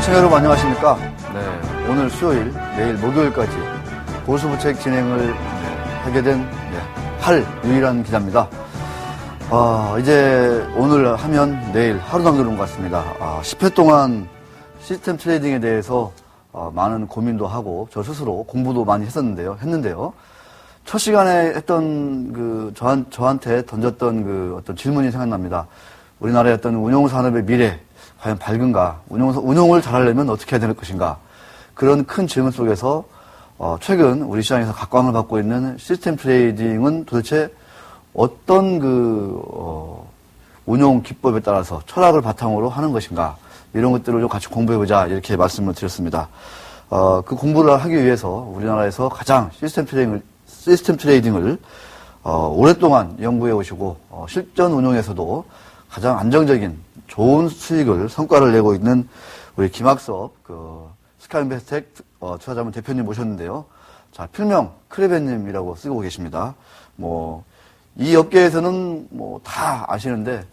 시청자 여러분 안녕하십니까? 네, 오늘 수요일, 내일 목요일까지 보수부책 진행을 하게 된 할 유일한 기자입니다. 이제 오늘 하면 내일 하루 남겨놓은 것 같습니다. 10회 동안 시스템 트레이딩에 대해서 많은 고민도 하고 저 스스로 공부도 많이 했는데요. 첫 시간에 했던 저한테 던졌던 어떤 질문이 생각납니다. 우리나라의 어떤 운용산업의 미래, 과연 밝은가? 운용을 잘하려면 어떻게 해야 될 것인가? 그런 큰 질문 속에서, 최근 우리 시장에서 각광을 받고 있는 시스템 트레이딩은 도대체 어떤 운용 기법에 따라서 철학을 바탕으로 하는 것인가? 이런 것들을 좀 같이 공부해보자. 이렇게 말씀을 드렸습니다. 그 공부를 하기 위해서 우리나라에서 가장 시스템 트레이딩을 오랫동안 연구해 오시고 실전 운용에서도 가장 안정적인 좋은 성과를 내고 있는 우리 김학섭 스카이인베스텍 투자자문 대표님 모셨는데요. 자, 필명 크레벤님이라고 쓰고 계십니다. 이 업계에서는 다 아시는데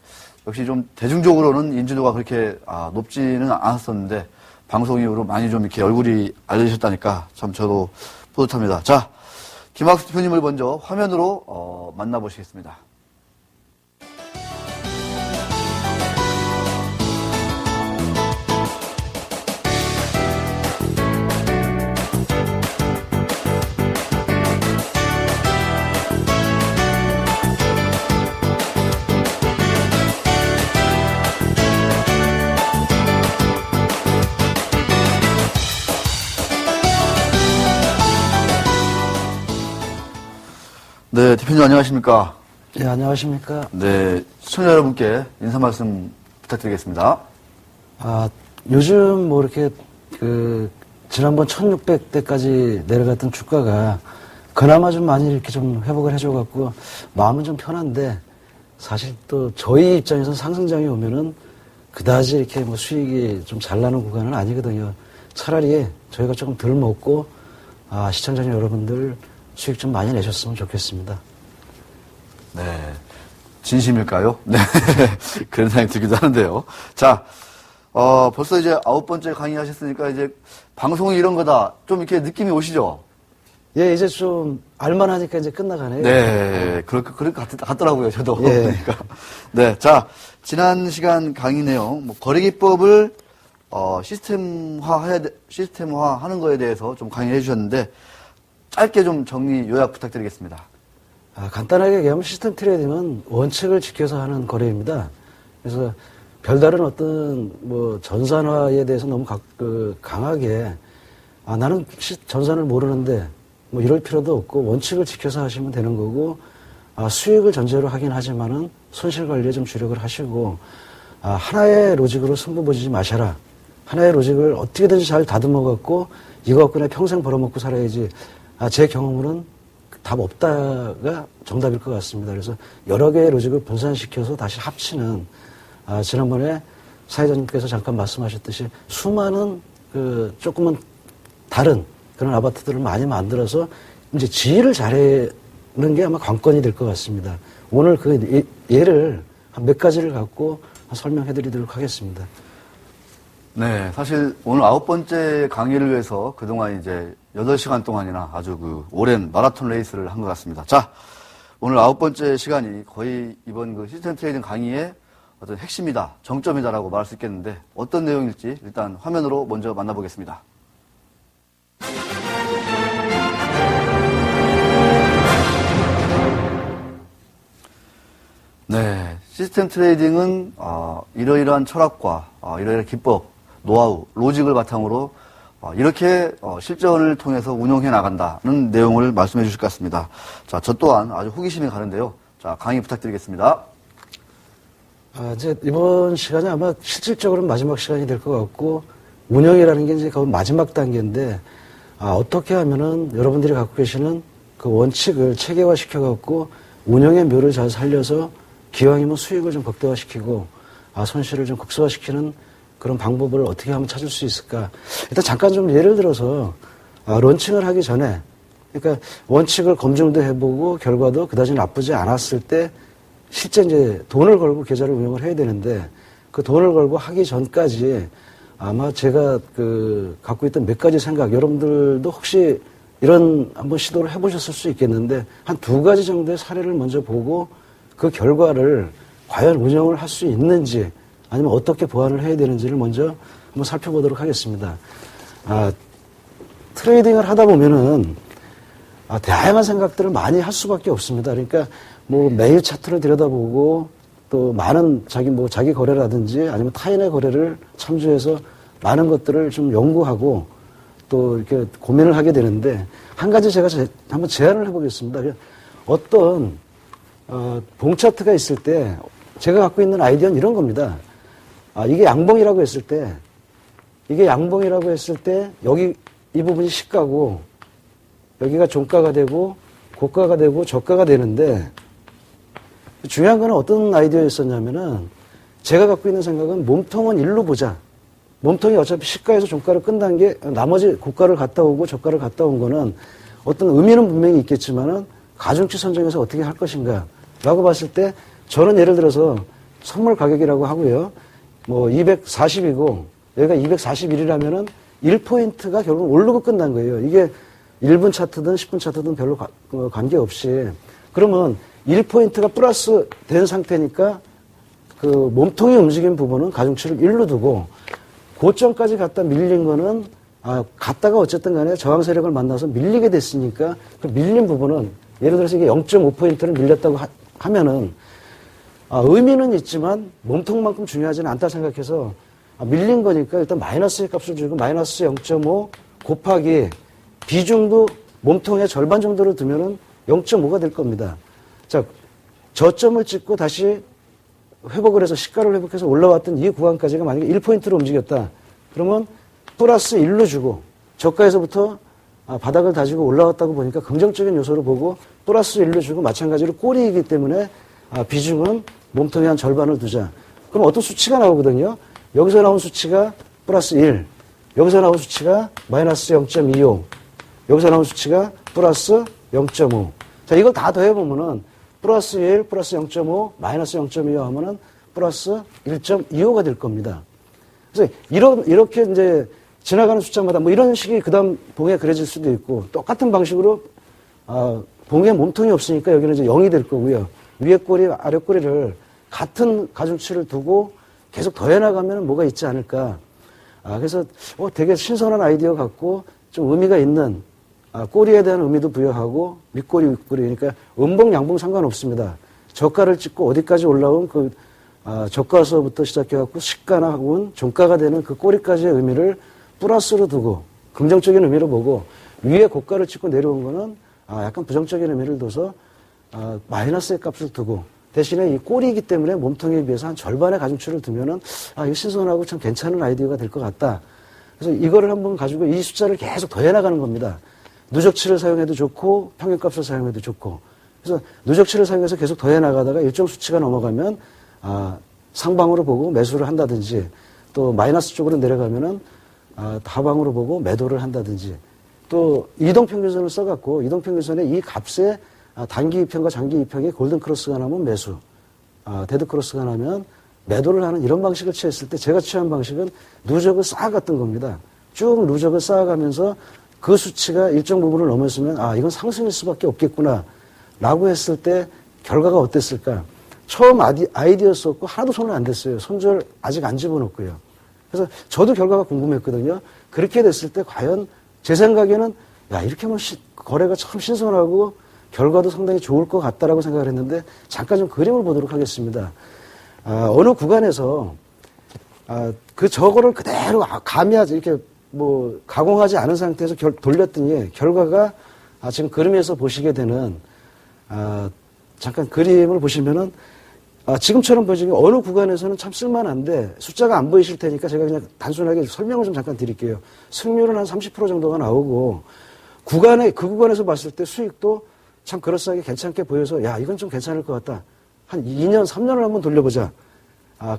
역시 좀 대중적으로는 인지도가 그렇게 높지는 않았었는데 방송 이후로 많이 좀 이렇게 얼굴이 알려지셨다니까 참 저도 뿌듯합니다. 자, 김학섭 대표님을 먼저 화면으로 만나보시겠습니다. 네, 대표님 안녕하십니까? 네, 안녕하십니까? 네, 시청자 여러분께 인사 말씀 부탁드리겠습니다. 요즘 이렇게 지난번 1600대까지 내려갔던 주가가 그나마 좀 많이 이렇게 좀 회복을 해줘갖고 마음은 좀 편한데 사실 또 저희 입장에서 상승장이 오면은 그다지 이렇게 수익이 좀 잘 나는 구간은 아니거든요. 차라리 저희가 조금 덜 먹고 시청자 여러분들 수익 좀 많이 내셨으면 좋겠습니다. 네. 진심일까요? 네. 그런 생각이 들기도 하는데요. 자, 벌써 이제 9번째 강의 하셨으니까 이제 방송이 이런 거다. 좀 이렇게 느낌이 오시죠? 예, 이제 좀 알만하니까 이제 끝나가네요. 네. 그렇게 같더라고요. 저도. 예. 그러니까. 네. 자, 지난 시간 강의 내용, 거래기법을 시스템화 하는 거에 대해서 좀 강의해 주셨는데 짧게 좀 정리 요약 부탁드리겠습니다. 간단하게 얘기하면 시스템 트레이딩은 원칙을 지켜서 하는 거래입니다. 그래서 별다른 어떤 전산화에 대해서 너무 강하게 나는 전산을 모르는데 이럴 필요도 없고 원칙을 지켜서 하시면 되는 거고 수익을 전제로 하긴 하지만은 손실 관리에 좀 주력을 하시고 하나의 로직으로 승부 보지 마셔라. 하나의 로직을 어떻게든지 잘 다듬어 갖고 이거 갖고 그냥 평생 벌어먹고 살아야지. 제 경험으로는 답 없다가 정답일 것 같습니다. 그래서 여러 개의 로직을 분산시켜서 다시 합치는 지난번에 사회자님께서 잠깐 말씀하셨듯이 수많은 조금은 다른 그런 아파트들을 많이 만들어서 이제 지휘를 잘하는 게 아마 관건이 될 것 같습니다. 오늘 예를 한 몇 가지를 갖고 설명해 드리도록 하겠습니다. 네, 사실 오늘 9번째 강의를 위해서 그동안 이제 8시간 동안이나 아주 오랜 마라톤 레이스를 한 것 같습니다. 자, 오늘 9번째 시간이 거의 이번 시스템 트레이딩 강의의 어떤 핵심이다, 정점이다라고 말할 수 있겠는데 어떤 내용일지 일단 화면으로 먼저 만나보겠습니다. 네, 시스템 트레이딩은 이러이러한 철학과 이러이러한 기법, 노하우, 로직을 바탕으로 이렇게 실전을 통해서 운영해 나간다는 내용을 말씀해 주실 것 같습니다. 자, 저 또한 아주 호기심이 가는데요. 자, 강의 부탁드리겠습니다. 이제 이번 시간이 아마 실질적으로는 마지막 시간이 될 것 같고 운영이라는 게 이제 그 마지막 단계인데 어떻게 하면은 여러분들이 갖고 계시는 그 원칙을 체계화 시켜갖고 운영의 묘를 잘 살려서 기왕이면 수익을 좀 극대화시키고 손실을 좀 극소화시키는 그런 방법을 어떻게 하면 찾을 수 있을까? 일단 잠깐 좀 예를 들어서 론칭을 하기 전에 그러니까 원칙을 검증도 해보고 결과도 그다지 나쁘지 않았을 때 실제 이제 돈을 걸고 계좌를 운영을 해야 되는데 그 돈을 걸고 하기 전까지 아마 제가 갖고 있던 몇 가지 생각, 여러분들도 혹시 이런 한번 시도를 해보셨을 수 있겠는데, 한 2가지 정도의 사례를 먼저 보고 그 결과를 과연 운영을 할 수 있는지, 아니면 어떻게 보완을 해야 되는지를 먼저 한번 살펴보도록 하겠습니다. 트레이딩을 하다 보면은, 다양한 생각들을 많이 할 수밖에 없습니다. 그러니까 뭐 매일 차트를 들여다보고 또 많은 자기 거래라든지 아니면 타인의 거래를 참조해서 많은 것들을 좀 연구하고 또 이렇게 고민을 하게 되는데, 한 가지 제가 한번 제안을 해보겠습니다. 어떤 봉 차트가 있을 때 제가 갖고 있는 아이디어는 이런 겁니다. 이게 양봉이라고 했을 때 여기 이 부분이 시가고 여기가 종가가 되고 고가가 되고 저가가 되는데, 중요한 건 어떤 아이디어였었냐면은, 제가 갖고 있는 생각은 몸통은 일로 보자. 몸통이 어차피 시가에서 종가를 끈다는 게, 나머지 고가를 갔다 오고 저가를 갔다 온 거는 어떤 의미는 분명히 있겠지만은 가중치 선정에서 어떻게 할 것인가 라고 봤을 때, 저는 예를 들어서 선물 가격이라고 하고요, 뭐 240이고 여기가 241이라면은 1포인트가 결국 오르고 끝난 거예요. 이게 1분 차트든 10분 차트든 별로 관계없이. 그러면 1포인트가 플러스 된 상태니까 그 몸통이 움직인 부분은 가중치를 1로 두고, 고점까지 갔다 밀린 거는, 갔다가 어쨌든 간에 저항 세력을 만나서 밀리게 됐으니까 그 밀린 부분은, 예를 들어서 이게 0.5포인트를 밀렸다고 하면은, 의미는 있지만 몸통만큼 중요하지는 않다 생각해서, 밀린 거니까 일단 마이너스의 값을 주고 마이너스 0.5 곱하기 비중도 몸통의 절반 정도로 두면은 0.5가 될 겁니다. 자, 저점을 찍고 다시 회복을 해서 시가를 회복해서 올라왔던 이 구간까지가 만약에 1포인트로 움직였다. 그러면 플러스 1로 주고, 저가에서부터 바닥을 다지고 올라왔다고 보니까 긍정적인 요소를 보고 플러스 1로 주고, 마찬가지로 꼬리이기 때문에 비중은 몸통의 한 절반을 두자. 그럼 어떤 수치가 나오거든요. 여기서 나온 수치가 플러스 1, 여기서 나온 수치가 마이너스 0.25, 여기서 나온 수치가 플러스 0.5. 자, 이걸 다 더해보면은 플러스 1, 플러스 0.5, 마이너스 0.25 하면은 플러스 1.25가 될 겁니다. 그래서 이렇게 이제 지나가는 숫자마다 뭐 이런 식이 그 다음 봉에 그려질 수도 있고, 똑같은 방식으로, 봉에 몸통이 없으니까 여기는 이제 0이 될 거고요. 위에 꼬리, 아래 꼬리를 같은 가중치를 두고 계속 더해나가면 뭐가 있지 않을까. 그래서 되게 신선한 아이디어 같고 좀 의미가 있는, 꼬리에 대한 의미도 부여하고, 윗꼬리, 윗꼬리. 그러니까 음봉, 양봉 상관없습니다. 저가를 찍고 어디까지 올라온 저가서부터 시작해갖고 시가나 혹은 종가가 되는 그 꼬리까지의 의미를 플러스로 두고, 긍정적인 의미로 보고, 위에 고가를 찍고 내려온 거는 약간 부정적인 의미를 둬서 마이너스의 값을 두고, 대신에 이 꼬리이기 때문에 몸통에 비해서 한 절반의 가중치를 두면은, 이거 신선하고 참 괜찮은 아이디어가 될 것 같다. 그래서 이거를 한번 가지고 이 숫자를 계속 더해나가는 겁니다. 누적치를 사용해도 좋고, 평균값을 사용해도 좋고. 그래서 누적치를 사용해서 계속 더해나가다가 일정 수치가 넘어가면, 상방으로 보고 매수를 한다든지, 또 마이너스 쪽으로 내려가면은, 하방으로 보고 매도를 한다든지, 또 이동평균선을 써갖고, 이동평균선의 이 값에 단기 이평과 장기 이평에 골든 크로스가 나면 매수, 데드 크로스가 나면 매도를 하는 이런 방식을 취했을 때, 제가 취한 방식은 누적을 쌓아갔던 겁니다. 쭉 누적을 쌓아가면서 그 수치가 일정 부분을 넘었으면, 이건 상승일 수밖에 없겠구나 라고 했을 때 결과가 어땠을까. 처음 아이디어 썼고 하나도 손을 안 댔어요. 손절 아직 안 집어넣고요. 그래서 저도 결과가 궁금했거든요. 그렇게 됐을 때 과연 제 생각에는, 이렇게 하면 거래가 참 신선하고 결과도 상당히 좋을 것 같다라고 생각을 했는데, 잠깐 좀 그림을 보도록 하겠습니다. 어느 구간에서 저거를 그대로 가미하지, 이렇게 뭐 가공하지 않은 상태에서 돌렸더니 결과가 지금 그림에서 보시게 되는, 잠깐 그림을 보시면은, 지금처럼 보시면 어느 구간에서는 참 쓸만한데, 숫자가 안 보이실 테니까 제가 그냥 단순하게 설명을 좀 잠깐 드릴게요. 승률은 한 30% 정도가 나오고, 그 구간에서 봤을 때 수익도 참 그럴싸하게 괜찮게 보여서, 이건 좀 괜찮을 것 같다. 한 2년, 3년을 한번 돌려보자.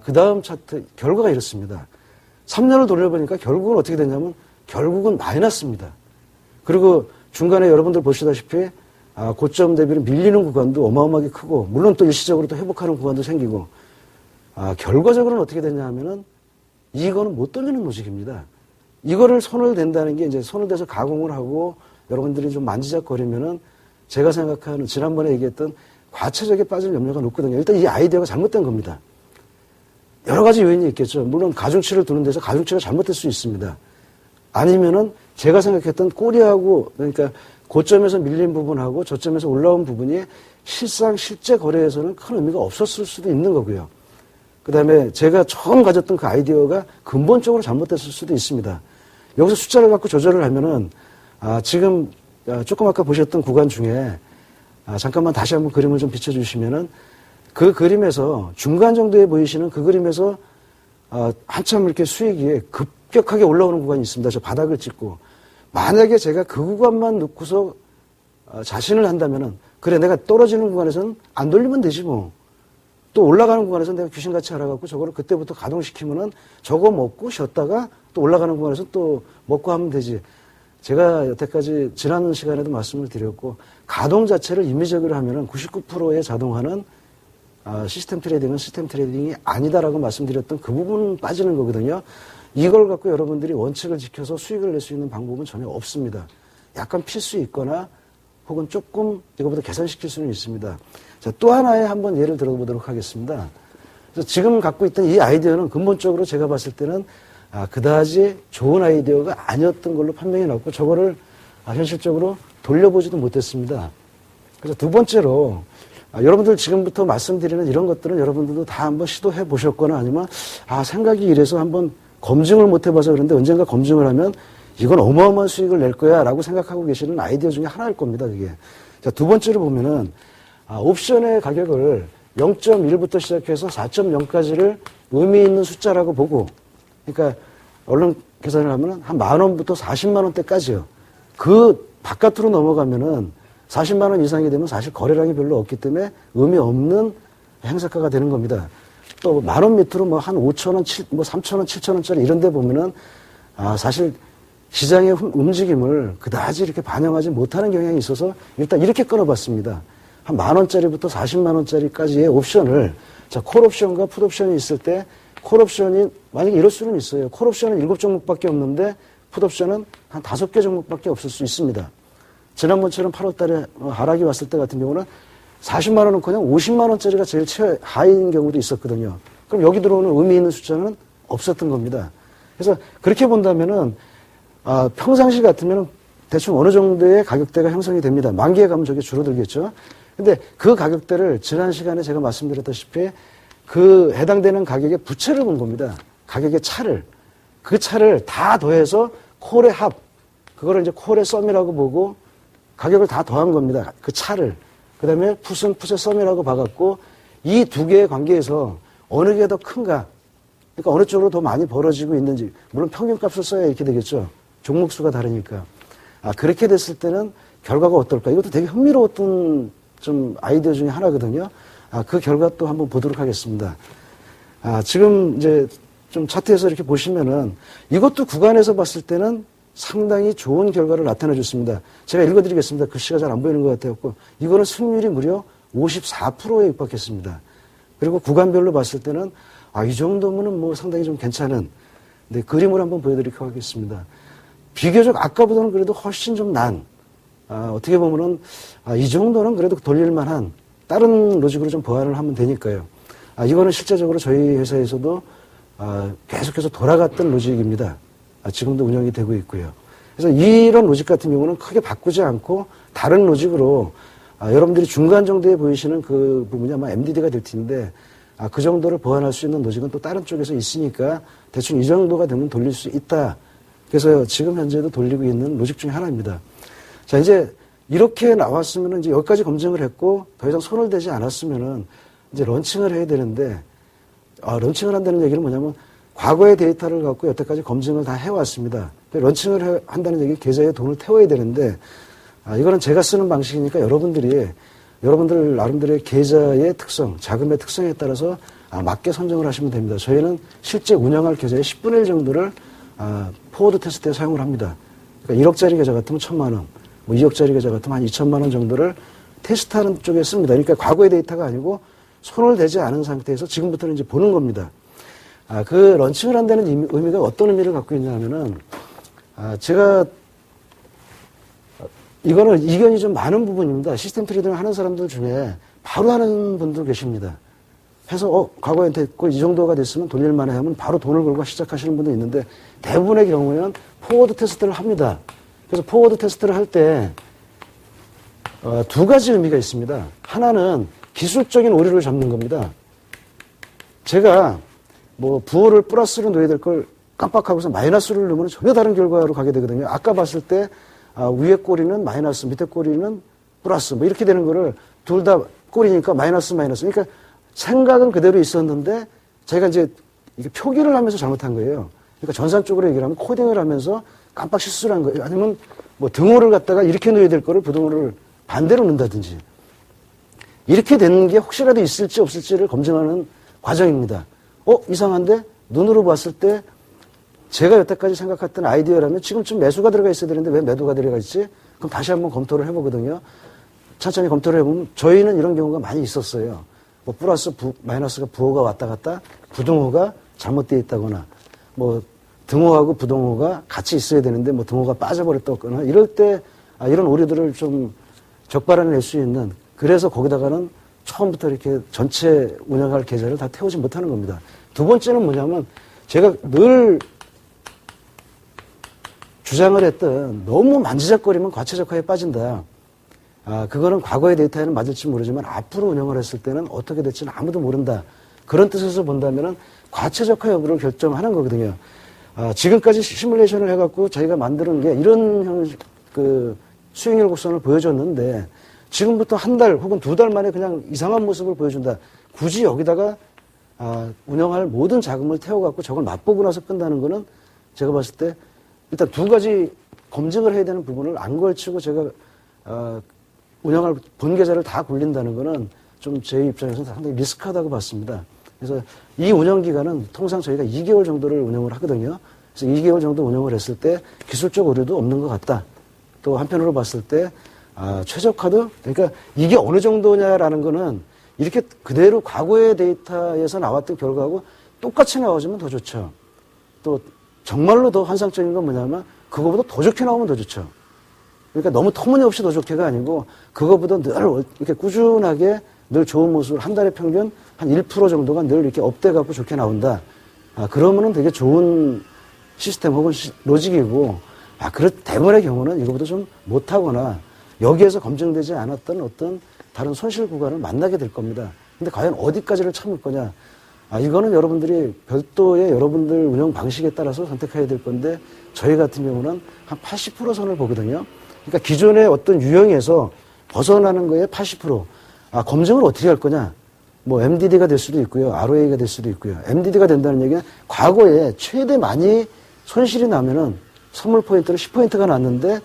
그 다음 차트 결과가 이렇습니다. 3년을 돌려보니까 결국은 어떻게 됐냐면, 결국은 마이너스입니다. 그리고 중간에 여러분들 보시다시피 고점 대비로 밀리는 구간도 어마어마하게 크고, 물론 또 일시적으로 또 회복하는 구간도 생기고, 결과적으로는 어떻게 됐냐 하면은 이거는 못 돌리는 로직입니다. 이거를 손을 댄다는 게 이제 손을 대서 가공을 하고 여러분들이 좀 만지작거리면은 제가 생각하는 지난번에 얘기했던 과체적에 빠질 염려가 높거든요. 일단 이 아이디어가 잘못된 겁니다. 여러 가지 요인이 있겠죠. 물론 가중치를 두는 데서 가중치가 잘못될 수 있습니다. 아니면은 제가 생각했던 꼬리하고 그러니까 고점에서 밀린 부분하고 저점에서 올라온 부분이 실제 거래에서는 큰 의미가 없었을 수도 있는 거고요. 그 다음에 제가 처음 가졌던 그 아이디어가 근본적으로 잘못됐을 수도 있습니다. 여기서 숫자를 갖고 조절을 하면은, 지금, 조금 아까 보셨던 구간 중에, 잠깐만 다시 한번 그림을 좀 비춰주시면은, 그 그림에서, 중간 정도에 보이시는 그 그림에서, 한참 이렇게 수익이 급격하게 올라오는 구간이 있습니다. 저 바닥을 찍고. 만약에 제가 그 구간만 놓고서, 자신을 한다면은, 그래, 내가 떨어지는 구간에서는 안 돌리면 되지 뭐. 또 올라가는 구간에서 내가 귀신같이 알아갖고 저거를 그때부터 가동시키면은 저거 먹고 쉬었다가 또 올라가는 구간에서 또 먹고 하면 되지. 제가 여태까지 지난 시간에도 말씀을 드렸고 가동 자체를 임의적으로 하면은 99%의 자동화는 시스템 트레이딩은 시스템 트레이딩이 아니다라고 말씀드렸던 그 부분 빠지는 거거든요. 이걸 갖고 여러분들이 원칙을 지켜서 수익을 낼 수 있는 방법은 전혀 없습니다. 약간 필수 있거나 혹은 조금 이거보다 개선시킬 수는 있습니다. 자, 또 하나의 한번 예를 들어보도록 하겠습니다. 그래서 지금 갖고 있던 이 아이디어는 근본적으로 제가 봤을 때는 그다지 좋은 아이디어가 아니었던 걸로 판명이 났고 저거를 현실적으로 돌려보지도 못했습니다. 그래서 두 번째로 여러분들 지금부터 말씀드리는 이런 것들은 여러분들도 다 한번 시도해 보셨거나 아니면 생각이 이래서 한번 검증을 못 해봐서 그런데 언젠가 검증을 하면 이건 어마어마한 수익을 낼 거야 라고 생각하고 계시는 아이디어 중에 하나일 겁니다. 그게. 자, 두 번째로 보면은 옵션의 가격을 0.1부터 시작해서 4.0까지를 의미 있는 숫자라고 보고, 그러니까 얼른 계산을 하면은 한 10,000원부터 40만 원대까지요. 그 바깥으로 넘어가면은 40만 원 이상이 되면 사실 거래량이 별로 없기 때문에 의미 없는 행사가가 되는 겁니다. 또 10,000원 밑으로 뭐 한 5,000원, 3,000원, 7,000원짜리 이런 데 보면은 사실 시장의 움직임을 그다지 이렇게 반영하지 못하는 경향이 있어서 일단 이렇게 끊어봤습니다. 한 10,000원짜리부터 40만 원짜리까지의 옵션을, 자, 콜옵션과 풋옵션이 있을 때, 콜옵션이, 만약에 이럴 수는 있어요. 콜옵션은 7종목밖에 없는데, 풋옵션은 한 5개 종목밖에 없을 수 있습니다. 지난번처럼 8월 달에 하락이 왔을 때 같은 경우는 40만 원은 그냥 50만 원짜리가 제일 최하위인 경우도 있었거든요. 그럼 여기 들어오는 의미 있는 숫자는 없었던 겁니다. 그래서 그렇게 본다면은, 평상시 같으면 대충 어느 정도의 가격대가 형성이 됩니다. 만기에 가면 저게 줄어들겠죠. 근데 그 가격대를 지난 시간에 제가 말씀드렸다시피 그 해당되는 가격의 부채를 본 겁니다. 가격의 차를. 그 차를 다 더해서 콜의 합. 그거를 이제 콜의 썸이라고 보고 가격을 다 더한 겁니다. 그 차를. 그 다음에 풋은 풋의 썸이라고 봐갖고 이 두 개의 관계에서 어느 게 더 큰가. 그러니까 어느 쪽으로 더 많이 벌어지고 있는지. 물론 평균값을 써야 이렇게 되겠죠. 종목수가 다르니까. 그렇게 됐을 때는 결과가 어떨까. 이것도 되게 흥미로웠던 좀 아이디어 중에 하나거든요. 그 결과 또 한번 보도록 하겠습니다. 지금 이제 좀 차트에서 이렇게 보시면은 이것도 구간에서 봤을 때는 상당히 좋은 결과를 나타내 줬습니다. 제가 읽어드리겠습니다. 글씨가 잘 안 보이는 것 같아갖고 이거는 승률이 무려 54%에 육박했습니다. 그리고 구간별로 봤을 때는 이 정도면은 뭐 상당히 좀 괜찮은. 네, 그림을 한번 보여드리도록 하겠습니다. 비교적 아까보다는 그래도 훨씬 좀 어떻게 보면은, 이 정도는 그래도 돌릴만한 다른 로직으로 좀 보완을 하면 되니까요. 이거는 실제적으로 저희 회사에서도, 계속해서 돌아갔던 로직입니다. 지금도 운영이 되고 있고요. 그래서 이런 로직 같은 경우는 크게 바꾸지 않고 다른 로직으로, 여러분들이 중간 정도에 보이시는 그 부분이 아마 MDD가 될 텐데, 그 정도를 보완할 수 있는 로직은 또 다른 쪽에서 있으니까 대충 이 정도가 되면 돌릴 수 있다. 그래서 지금 현재도 돌리고 있는 로직 중에 하나입니다. 자, 이제 이렇게 나왔으면은 이제 여기까지 검증을 했고 더 이상 손을 대지 않았으면은 이제 런칭을 해야 되는데, 런칭을 한다는 얘기는 뭐냐면 과거의 데이터를 갖고 여태까지 검증을 다 해왔습니다. 런칭을 한다는 얘기는 계좌에 돈을 태워야 되는데, 이거는 제가 쓰는 방식이니까 여러분들 나름대로의 계좌의 특성, 자금의 특성에 따라서 맞게 선정을 하시면 됩니다. 저희는 실제 운영할 계좌의 10분의 1 정도를 포워드 테스트에 사용을 합니다. 그러니까 1억짜리 계좌 같으면 1,000만 원, 뭐 2억짜리 계좌 같으면 한 2천만 원 정도를 테스트하는 쪽에 씁니다. 그러니까 과거의 데이터가 아니고 손을 대지 않은 상태에서 지금부터는 이제 보는 겁니다. 그 런칭을 한다는 의미가 어떤 의미를 갖고 있냐면은, 제가, 이거는 이견이 좀 많은 부분입니다. 시스템 트레이딩을 하는 사람들 중에 바로 하는 분도 계십니다. 해서, 과거에 됐고, 이 정도가 됐으면 돌릴만해 하면 바로 돈을 걸고 시작하시는 분도 있는데, 대부분의 경우에는 포워드 테스트를 합니다. 그래서 포워드 테스트를 할 때, 두 가지 의미가 있습니다. 하나는 기술적인 오류를 잡는 겁니다. 제가 뭐 부호를 플러스로 넣어야 될 걸 깜빡하고서 마이너스를 넣으면 전혀 다른 결과로 가게 되거든요. 아까 봤을 때 위에 꼬리는 마이너스, 밑에 꼬리는 플러스 뭐 이렇게 되는 거를 둘 다 꼬리니까 마이너스. 그러니까 생각은 그대로 있었는데 제가 이제 이게 표기를 하면서 잘못한 거예요. 그러니까 전산 쪽으로 얘기를 하면 코딩을 하면서 깜빡 실수를 한 거예요. 아니면 뭐 등호를 갖다가 이렇게 넣어야 될 거를 부등호를 반대로 넣는다든지. 이렇게 되는 게 혹시라도 있을지 없을지를 검증하는 과정입니다. 이상한데? 눈으로 봤을 때 제가 여태까지 생각했던 아이디어라면 지금쯤 매수가 들어가 있어야 되는데 왜 매도가 들어가 있지? 그럼 다시 한번 검토를 해보거든요. 천천히 검토를 해보면 저희는 이런 경우가 많이 있었어요. 뭐 플러스, 마이너스가 부호가 왔다 갔다 부등호가 잘못되어 있다거나 뭐 등호하고 부등호가 같이 있어야 되는데 뭐 등호가 빠져버렸다거나 이럴 때 이런 오류들을 좀 적발해낼 수 있는 그래서 거기다가는 처음부터 이렇게 전체 운영할 계좌를 다 태우지 못하는 겁니다. 두 번째는 뭐냐면 제가 늘 주장을 했던 너무 만지작거리면 과체적화에 빠진다. 그거는 과거의 데이터에는 맞을지 모르지만 앞으로 운영을 했을 때는 어떻게 될지는 아무도 모른다. 그런 뜻에서 본다면은 과체적화 여부를 결정하는 거거든요. 지금까지 시뮬레이션을 해갖고 저희가 만드는 게 이런 형식, 수익률 곡선을 보여줬는데 지금부터 한 달 혹은 두 달 만에 그냥 이상한 모습을 보여준다. 굳이 여기다가 운영할 모든 자금을 태워갖고 저걸 맛보고 나서 끈다는 거는 제가 봤을 때 일단 두 가지 검증을 해야 되는 부분을 안 걸치고 제가 운영할 본 계좌를 다 굴린다는 거는 좀 제 입장에서는 상당히 리스크하다고 봤습니다. 그래서 이 운영 기간은 통상 저희가 2개월 정도를 운영을 하거든요. 그래서 2개월 정도 운영을 했을 때 기술적 오류도 없는 것 같다. 또 한편으로 봤을 때 최적화도 그러니까 이게 어느 정도냐라는 거는 이렇게 그대로 과거의 데이터에서 나왔던 결과하고 똑같이 나와주면 더 좋죠. 또 정말로 더 환상적인 건 뭐냐면 그거보다 더 좋게 나오면 더 좋죠. 그러니까 너무 터무니없이 더 좋게가 아니고 그거보다 늘 이렇게 꾸준하게 늘 좋은 모습을 한 달에 평균 한 1% 정도가 늘 이렇게 업돼갖고 좋게 나온다. 그러면은 되게 좋은 시스템 혹은 로직이고 그런 대부분의 경우는 이거보다 좀 못하거나 여기에서 검증되지 않았던 어떤 다른 손실 구간을 만나게 될 겁니다. 근데 과연 어디까지를 참을 거냐? 이거는 여러분들이 별도의 여러분들 운영 방식에 따라서 선택해야 될 건데 저희 같은 경우는 한 80% 선을 보거든요. 그러니까 기존의 어떤 유형에서 벗어나는 거에 80%. 검증을 어떻게 할 거냐? 뭐 MDD가 될 수도 있고요. ROA가 될 수도 있고요. MDD가 된다는 얘기는 과거에 최대 많이 손실이 나면은 선물 포인트를 10포인트가 났는데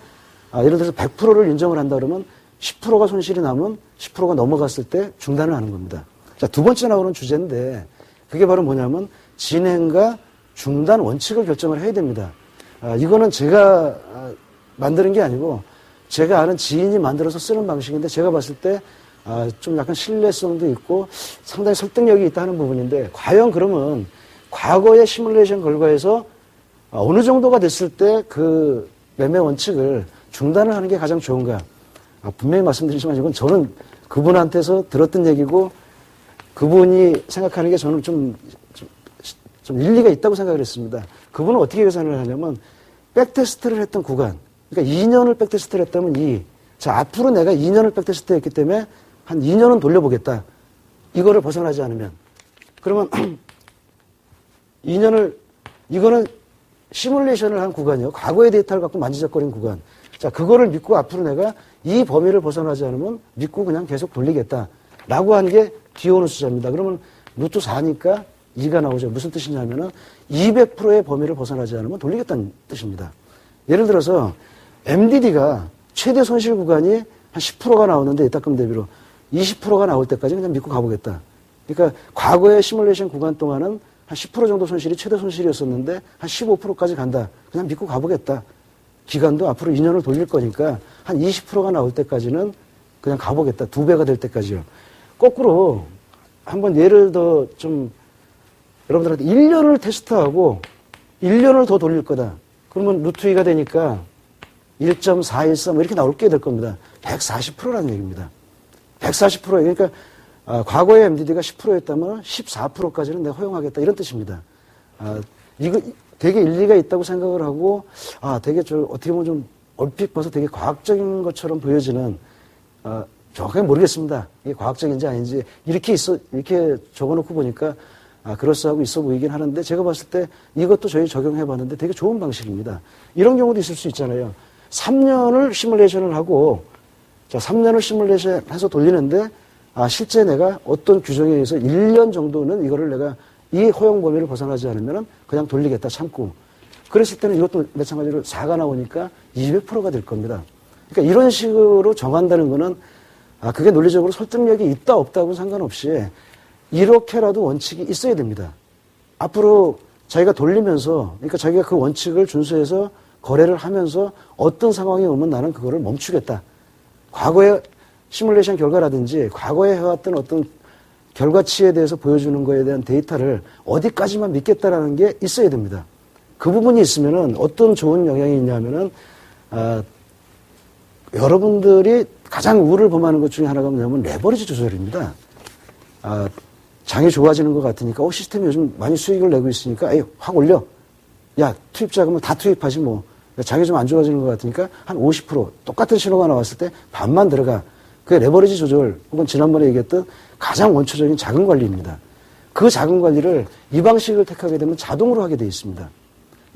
예를 들어서 100%를 인정을 한다 그러면 10%가 손실이 나면 10%가 넘어갔을 때 중단을 하는 겁니다. 자, 두 번째 나오는 주제인데 그게 바로 뭐냐면 진행과 중단 원칙을 결정을 해야 됩니다. 이거는 제가 만드는 게 아니고 제가 아는 지인이 만들어서 쓰는 방식인데 제가 봤을 때 좀 약간 신뢰성도 있고 상당히 설득력이 있다는 부분인데 과연 그러면 과거의 시뮬레이션 결과에서 어느 정도가 됐을 때 그 매매 원칙을 중단을 하는 게 가장 좋은가? 분명히 말씀드리지만 이건 저는 그분한테서 들었던 얘기고 그분이 생각하는 게 저는 좀 일리가 있다고 생각을 했습니다. 그분은 어떻게 계산을 하냐면 백테스트를 했던 구간, 그러니까 2년을 백테스트를 했다면 자, 앞으로 내가 2년을 백테스트 했기 때문에 한 2년은 돌려보겠다. 이거를 벗어나지 않으면. 그러면 2년을, 이거는 시뮬레이션을 한 구간이요. 과거의 데이터를 갖고 만지작거린 구간. 자, 그거를 믿고 앞으로 내가 이 범위를 벗어나지 않으면 믿고 그냥 계속 돌리겠다. 라고 한 게 뒤에 오는 숫자입니다. 그러면 루트 4니까 2가 나오죠. 무슨 뜻이냐면은 200%의 범위를 벗어나지 않으면 돌리겠다는 뜻입니다. 예를 들어서 MDD가 최대 손실 구간이 한 10%가 나오는데 이따금 대비로 20%가 나올 때까지 그냥 믿고 가보겠다. 그러니까 과거의 시뮬레이션 구간 동안은 한 10% 정도 손실이 최대 손실이었었는데 한 15%까지 간다. 그냥 믿고 가보겠다. 기간도 앞으로 2년을 돌릴 거니까 한 20%가 나올 때까지는 그냥 가보겠다. 2배가 될 때까지요. 거꾸로 한번 예를 더 좀 여러분들한테 1년을 테스트하고 1년을 더 돌릴 거다. 그러면 루트 2가 되니까 1.413 이렇게 나올 게 될 겁니다. 140%라는 얘기입니다. 140%. 그러니까 과거에 MDD가 10%였다면 14%까지는 내가 허용하겠다 이런 뜻입니다. 이거 되게 일리가 있다고 생각을 하고 되게 어떻게 보면 좀 얼핏 봐서 되게 과학적인 것처럼 보여지는 정확하게 모르겠습니다. 이게 과학적인지 아닌지 이렇게 적어놓고 보니까 그럴싸하고 있어 보이긴 하는데 제가 봤을 때 이것도 저희 적용해봤는데 되게 좋은 방식입니다. 이런 경우도 있을 수 있잖아요. 3년을 시뮬레이션을 하고 3년을 시뮬레이션 해서 돌리는데 실제 내가 어떤 규정에 의해서 1년 정도는 이거를 내가 이 허용 범위를 벗어나지 않으면 그냥 돌리겠다 참고 그랬을 때는 이것도 마찬가지로 4가 나오니까 200%가 될 겁니다. 그러니까 이런 식으로 정한다는 거는 그게 논리적으로 설득력이 있다 없다고 상관없이 이렇게라도 원칙이 있어야 됩니다. 앞으로 자기가 돌리면서 그러니까 자기가 그 원칙을 준수해서 거래를 하면서 어떤 상황이 오면 나는 그거를 멈추겠다. 과거의 시뮬레이션 결과라든지 과거에 해왔던 어떤 결과치에 대해서 보여주는 거에 대한 데이터를 어디까지만 믿겠다라는 게 있어야 됩니다. 그 부분이 있으면은 어떤 좋은 영향이 있냐면은 여러분들이 가장 우를 범하는 것 중에 하나가 뭐냐면 레버리지 조절입니다. 장이 좋아지는 것 같으니까 시스템이 요즘 많이 수익을 내고 있으니까 확 올려. 야 투입 자금을 다 투입하지 뭐. 장이 좀 안 좋아지는 것 같으니까 한 50% 똑같은 신호가 나왔을 때 반만 들어가. 그게 레버리지 조절 혹은 지난번에 얘기했던 가장 원초적인 자금 관리입니다. 그 자금 관리를 이 방식을 택하게 되면 자동으로 하게 되어 있습니다.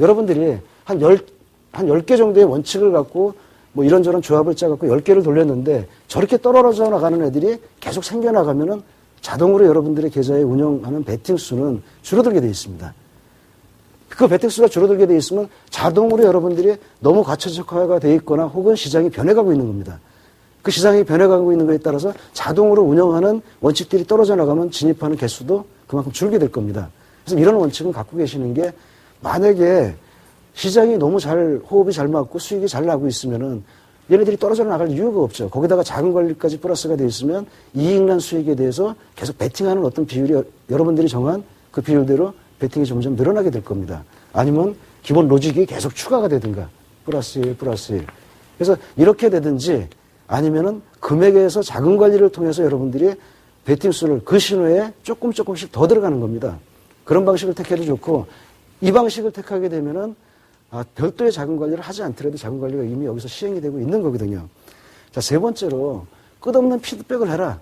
여러분들이 한 10개 정도의 원칙을 갖고 뭐 이런저런 조합을 짜갖고 10개를 돌렸는데 저렇게 떨어져 나가는 애들이 계속 생겨나가면은 자동으로 여러분들의 계좌에 운영하는 베팅 수는 줄어들게 되어 있습니다. 그 베팅 수가 줄어들게 되어 있으면 자동으로 여러분들이 너무 과체적화가 되어 있거나 혹은 시장이 변해가고 있는 겁니다. 그 시장이 변해가고 있는 것에 따라서 자동으로 운영하는 원칙들이 떨어져 나가면 진입하는 개수도 그만큼 줄게 될 겁니다. 그래서 이런 원칙은 갖고 계시는 게 만약에 시장이 너무 호흡이 잘 맞고 수익이 잘 나고 있으면은 얘네들이 떨어져 나갈 이유가 없죠. 거기다가 자금 관리까지 플러스가 되어 있으면 이익난 수익에 대해서 계속 베팅하는 어떤 비율이 여러분들이 정한 그 비율대로 베팅이 점점 늘어나게 될 겁니다. 아니면 기본 로직이 계속 추가가 되든가 플러스 1, 플러스 1. 그래서 이렇게 되든지 아니면은 금액에서 자금 관리를 통해서 여러분들이 베팅 수를 그 신호에 조금씩 더 들어가는 겁니다. 그런 방식을 택해도 좋고 이 방식을 택하게 되면은 별도의 자금 관리를 하지 않더라도 자금 관리가 이미 여기서 시행이 되고 있는 거거든요. 자, 세 번째로 끝없는 피드백을 해라.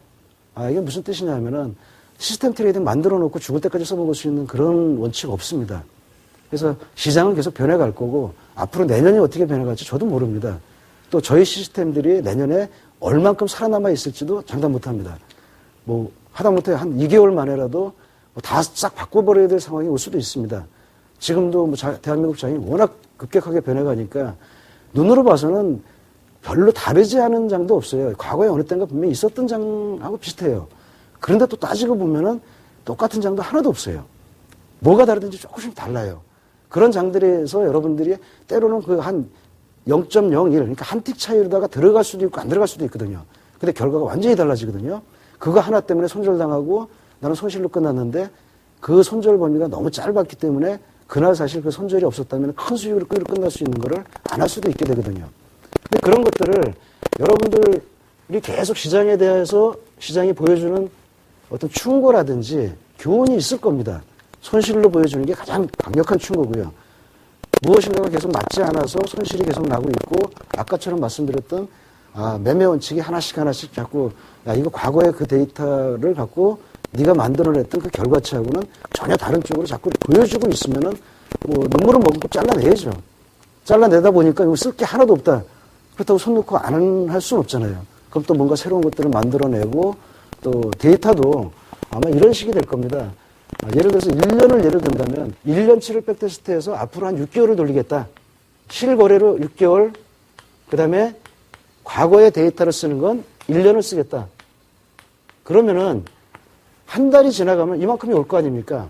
이게 무슨 뜻이냐면은 시스템 트레이딩 만들어 놓고 죽을 때까지 써먹을 수 있는 그런 원칙 없습니다. 그래서 시장은 계속 변해갈 거고 앞으로 내년이 어떻게 변해갈지 저도 모릅니다. 또 저희 시스템들이 내년에 얼만큼 살아남아 있을지도 장담 못합니다. 뭐 하다못해 한 2개월 만에라도 다 싹 바꿔버려야 될 상황이 올 수도 있습니다. 지금도 뭐 대한민국 장이 워낙 급격하게 변해가니까 눈으로 봐서는 별로 다르지 않은 장도 없어요. 과거에 어느 때인가 분명히 있었던 장하고 비슷해요. 그런데 또 따지고 보면은 똑같은 장도 하나도 없어요. 뭐가 다르든지 조금씩 달라요. 그런 장들에서 여러분들이 때로는 그 한 0.01, 그러니까 한 틱 차이로다가 들어갈 수도 있고 안 들어갈 수도 있거든요. 근데 결과가 완전히 달라지거든요. 그거 하나 때문에 손절당하고 나는 손실로 끝났는데 그 손절 범위가 너무 짧았기 때문에 그날 사실 그 손절이 없었다면 큰 수익으로 끝날 수 있는 거를 안 할 수도 있게 되거든요. 근데 그런 것들을 여러분들이 계속 시장에 대해서 시장이 보여주는 어떤 충고라든지 교훈이 있을 겁니다. 손실로 보여주는 게 가장 강력한 충고고요. 무엇인가가 계속 맞지 않아서 손실이 계속 나고 있고 아까처럼 말씀드렸던 매매 원칙이 하나씩 자꾸 이거 과거의 그 데이터를 갖고 네가 만들어냈던 그 결과치하고는 전혀 다른 쪽으로 자꾸 보여주고 있으면은 뭐 눈물을 머금고 잘라내야죠. 잘라내다 보니까 이거 쓸 게 하나도 없다. 그렇다고 손 놓고 안 할 수는 없잖아요. 그럼 또 뭔가 새로운 것들을 만들어내고 또 데이터도 아마 이런 식이 될 겁니다. 예를 들어서 1년을 예를 든다면 1년치를 백테스트해서 앞으로 한 6개월을 돌리겠다. 실거래로 6개월, 그 다음에 과거의 데이터를 쓰는 건 1년을 쓰겠다. 그러면은 한 달이 지나가면 이만큼이 올 거 아닙니까?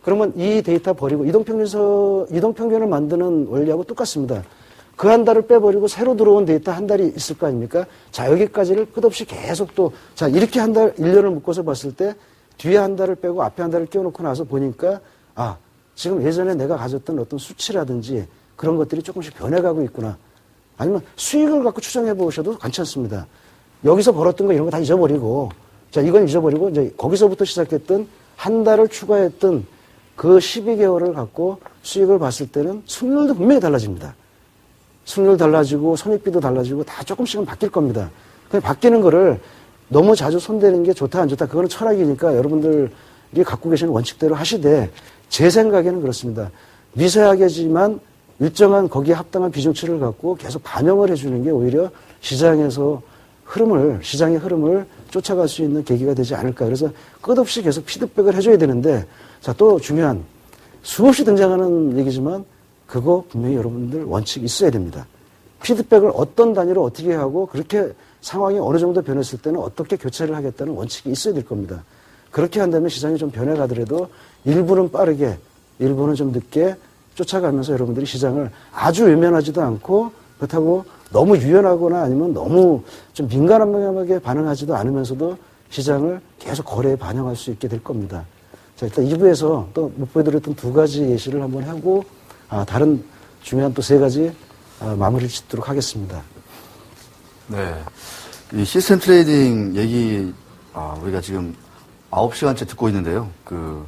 그러면 이 데이터 버리고 이동평균을 만드는 원리하고 똑같습니다. 그 한 달을 빼버리고 새로 들어온 데이터 한 달이 있을 거 아닙니까? 자, 여기까지를 끝없이 계속 또, 자, 이렇게 한 달, 1년을 묶어서 봤을 때 뒤에 한 달을 빼고 앞에 한 달을 끼워놓고 나서 보니까 아, 지금 예전에 내가 가졌던 어떤 수치라든지 그런 것들이 조금씩 변해가고 있구나. 아니면 수익을 갖고 추정해 보셔도 괜찮습니다. 여기서 벌었던 거 이런 거 다 잊어버리고, 자, 이건 잊어버리고, 이제 거기서부터 시작했던 한 달을 추가했던 그 12개월을 갖고 수익을 봤을 때는 승률도 분명히 달라집니다. 승률 달라지고, 손익비도 달라지고, 다 조금씩은 바뀔 겁니다. 근데 바뀌는 거를 너무 자주 손대는 게 좋다, 안 좋다, 그거는 철학이니까 여러분들이 갖고 계시는 원칙대로 하시되, 제 생각에는 그렇습니다. 미세하게지만 일정한 거기에 합당한 비중치를 갖고 계속 반영을 해주는 게 오히려 시장의 흐름을 쫓아갈 수 있는 계기가 되지 않을까. 그래서 끝없이 계속 피드백을 해줘야 되는데, 자, 또 중요한, 수없이 등장하는 얘기지만, 그거 분명히 여러분들 원칙이 있어야 됩니다. 피드백을 어떤 단위로 어떻게 하고, 그렇게 상황이 어느 정도 변했을 때는 어떻게 교체를 하겠다는 원칙이 있어야 될 겁니다. 그렇게 한다면 시장이 좀 변해가더라도 일부는 빠르게, 일부는 좀 늦게 쫓아가면서 여러분들이 시장을 아주 외면하지도 않고, 그렇다고 너무 유연하거나 아니면 너무 좀 민감하게 반응하지도 않으면서도 시장을 계속 거래에 반영할 수 있게 될 겁니다. 자, 일단 2부에서 또 못 보여드렸던 두 가지 예시를 한번 하고, 다른 중요한 또 세 가지 마무리를 짓도록 하겠습니다. 네. 이 시스템 트레이딩 얘기, 우리가 지금 9시간째 듣고 있는데요. 그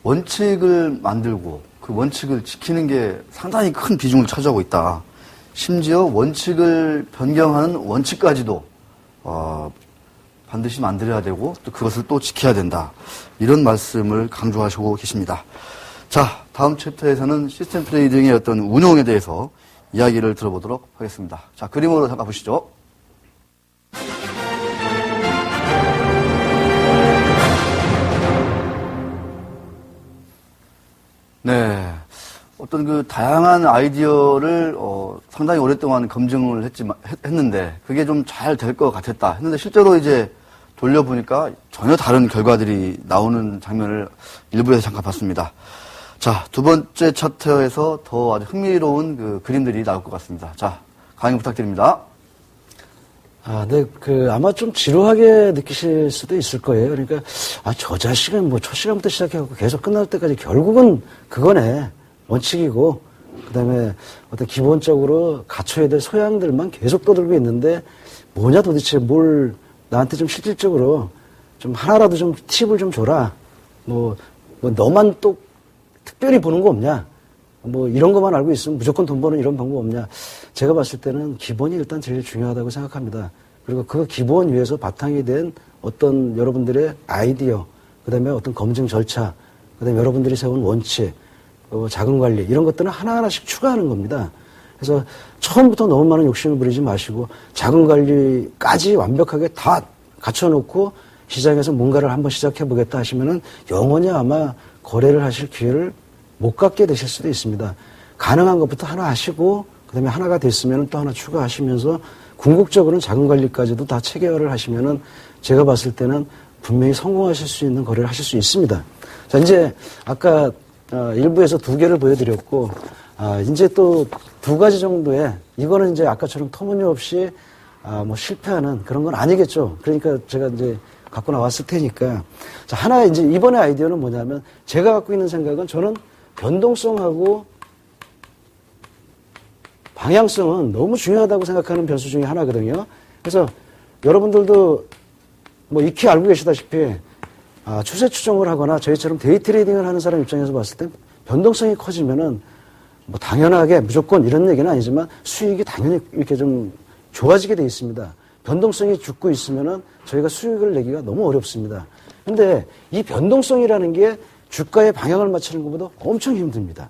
원칙을 만들고 그 원칙을 지키는 게 상당히 큰 비중을 차지하고 있다. 심지어 원칙을 변경하는 원칙까지도 반드시 만들어야 되고 또 그것을 또 지켜야 된다. 이런 말씀을 강조하시고 계십니다. 자, 다음 챕터에서는 시스템 트레이딩의 어떤 운용에 대해서 이야기를 들어보도록 하겠습니다. 자, 그림으로 잠깐 보시죠. 네. 어떤 그 다양한 아이디어를 상당히 오랫동안 검증을 했는데 그게 좀 잘 될 것 같았다 했는데 실제로 이제 돌려보니까 전혀 다른 결과들이 나오는 장면을 일부에서 잠깐 봤습니다. 자, 두 번째 차트에서 더 아주 흥미로운 그 그림들이 나올 것 같습니다. 자, 강의 부탁드립니다. 네, 아마 좀 지루하게 느끼실 수도 있을 거예요. 그러니까, 저 자식은 첫 시간부터 시작해갖고 계속 끝날 때까지 결국은 그거네. 원칙이고, 그 다음에 어떤 기본적으로 갖춰야 될 소양들만 계속 떠들고 있는데, 뭐냐 도대체 뭘 나한테 좀 실질적으로 좀 하나라도 좀 팁을 좀 줘라. 너만 또 특별히 보는 거 없냐. 이런 것만 알고 있으면 무조건 돈 버는 이런 방법 없냐. 제가 봤을 때는 기본이 일단 제일 중요하다고 생각합니다. 그리고 그 기본 위에서 바탕이 된 어떤 여러분들의 아이디어, 그 다음에 어떤 검증 절차, 그 다음에 여러분들이 세운 원칙, 자금 관리, 이런 것들은 하나하나씩 추가하는 겁니다. 그래서 처음부터 너무 많은 욕심을 부리지 마시고 자금 관리까지 완벽하게 다 갖춰놓고 시장에서 뭔가를 한번 시작해보겠다 하시면은 영원히 아마 거래를 하실 기회를 못 갖게 되실 수도 있습니다. 가능한 것부터 하나 하시고 그다음에 하나가 됐으면 또 하나 추가하시면서 궁극적으로는 자금 관리까지도 다 체계화를 하시면은 제가 봤을 때는 분명히 성공하실 수 있는 거래를 하실 수 있습니다. 자, 이제 아까 일부에서 두 개를 보여드렸고 이제 또 두 가지 정도의 이거는 이제 아까처럼 터무니없이 실패하는 그런 건 아니겠죠. 그러니까 제가 이제 갖고 나왔을 테니까. 자, 하나 이제 이번에 아이디어는 뭐냐면 제가 갖고 있는 생각은 저는 변동성하고 방향성은 너무 중요하다고 생각하는 변수 중에 하나거든요. 그래서 여러분들도 익히 알고 계시다시피 추세 추종을 하거나 저희처럼 데이 트레이딩을 하는 사람 입장에서 봤을 때 변동성이 커지면은 당연하게 무조건 이런 얘기는 아니지만 수익이 당연히 이렇게 좀 좋아지게 돼 있습니다. 변동성이 죽고 있으면은 저희가 수익을 내기가 너무 어렵습니다. 근데 이 변동성이라는 게 주가의 방향을 맞추는 것보다 엄청 힘듭니다.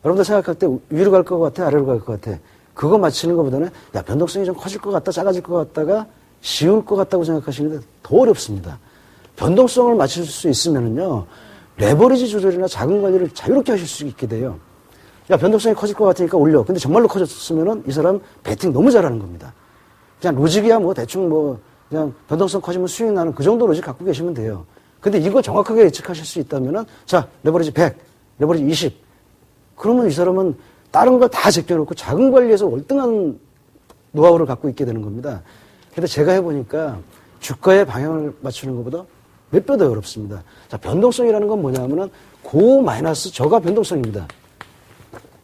여러분들 생각할 때 위로 갈 것 같아, 아래로 갈 것 같아. 그거 맞추는 것보다는 변동성이 좀 커질 것 같다, 작아질 것 같다가 쉬울 것 같다고 생각하시는데 더 어렵습니다. 변동성을 맞출 수 있으면은요, 레버리지 조절이나 자금 관리를 자유롭게 하실 수 있게 돼요. 변동성이 커질 것 같으니까 올려. 근데 정말로 커졌으면은 이 사람 배팅 너무 잘하는 겁니다. 그냥 로직이야 대충 그냥 변동성 커지면 수익 나는 그 정도 로직 갖고 계시면 돼요. 근데 이거 정확하게 예측하실 수 있다면은 자, 레버리지 100, 레버리지 20. 그러면 이 사람은 다른 걸 다 제껴놓고 자금 관리에서 월등한 노하우를 갖고 있게 되는 겁니다. 근데 제가 해보니까 주가의 방향을 맞추는 것보다 몇 배 더 어렵습니다. 자, 변동성이라는 건 뭐냐면은 고 마이너스 저가 변동성입니다.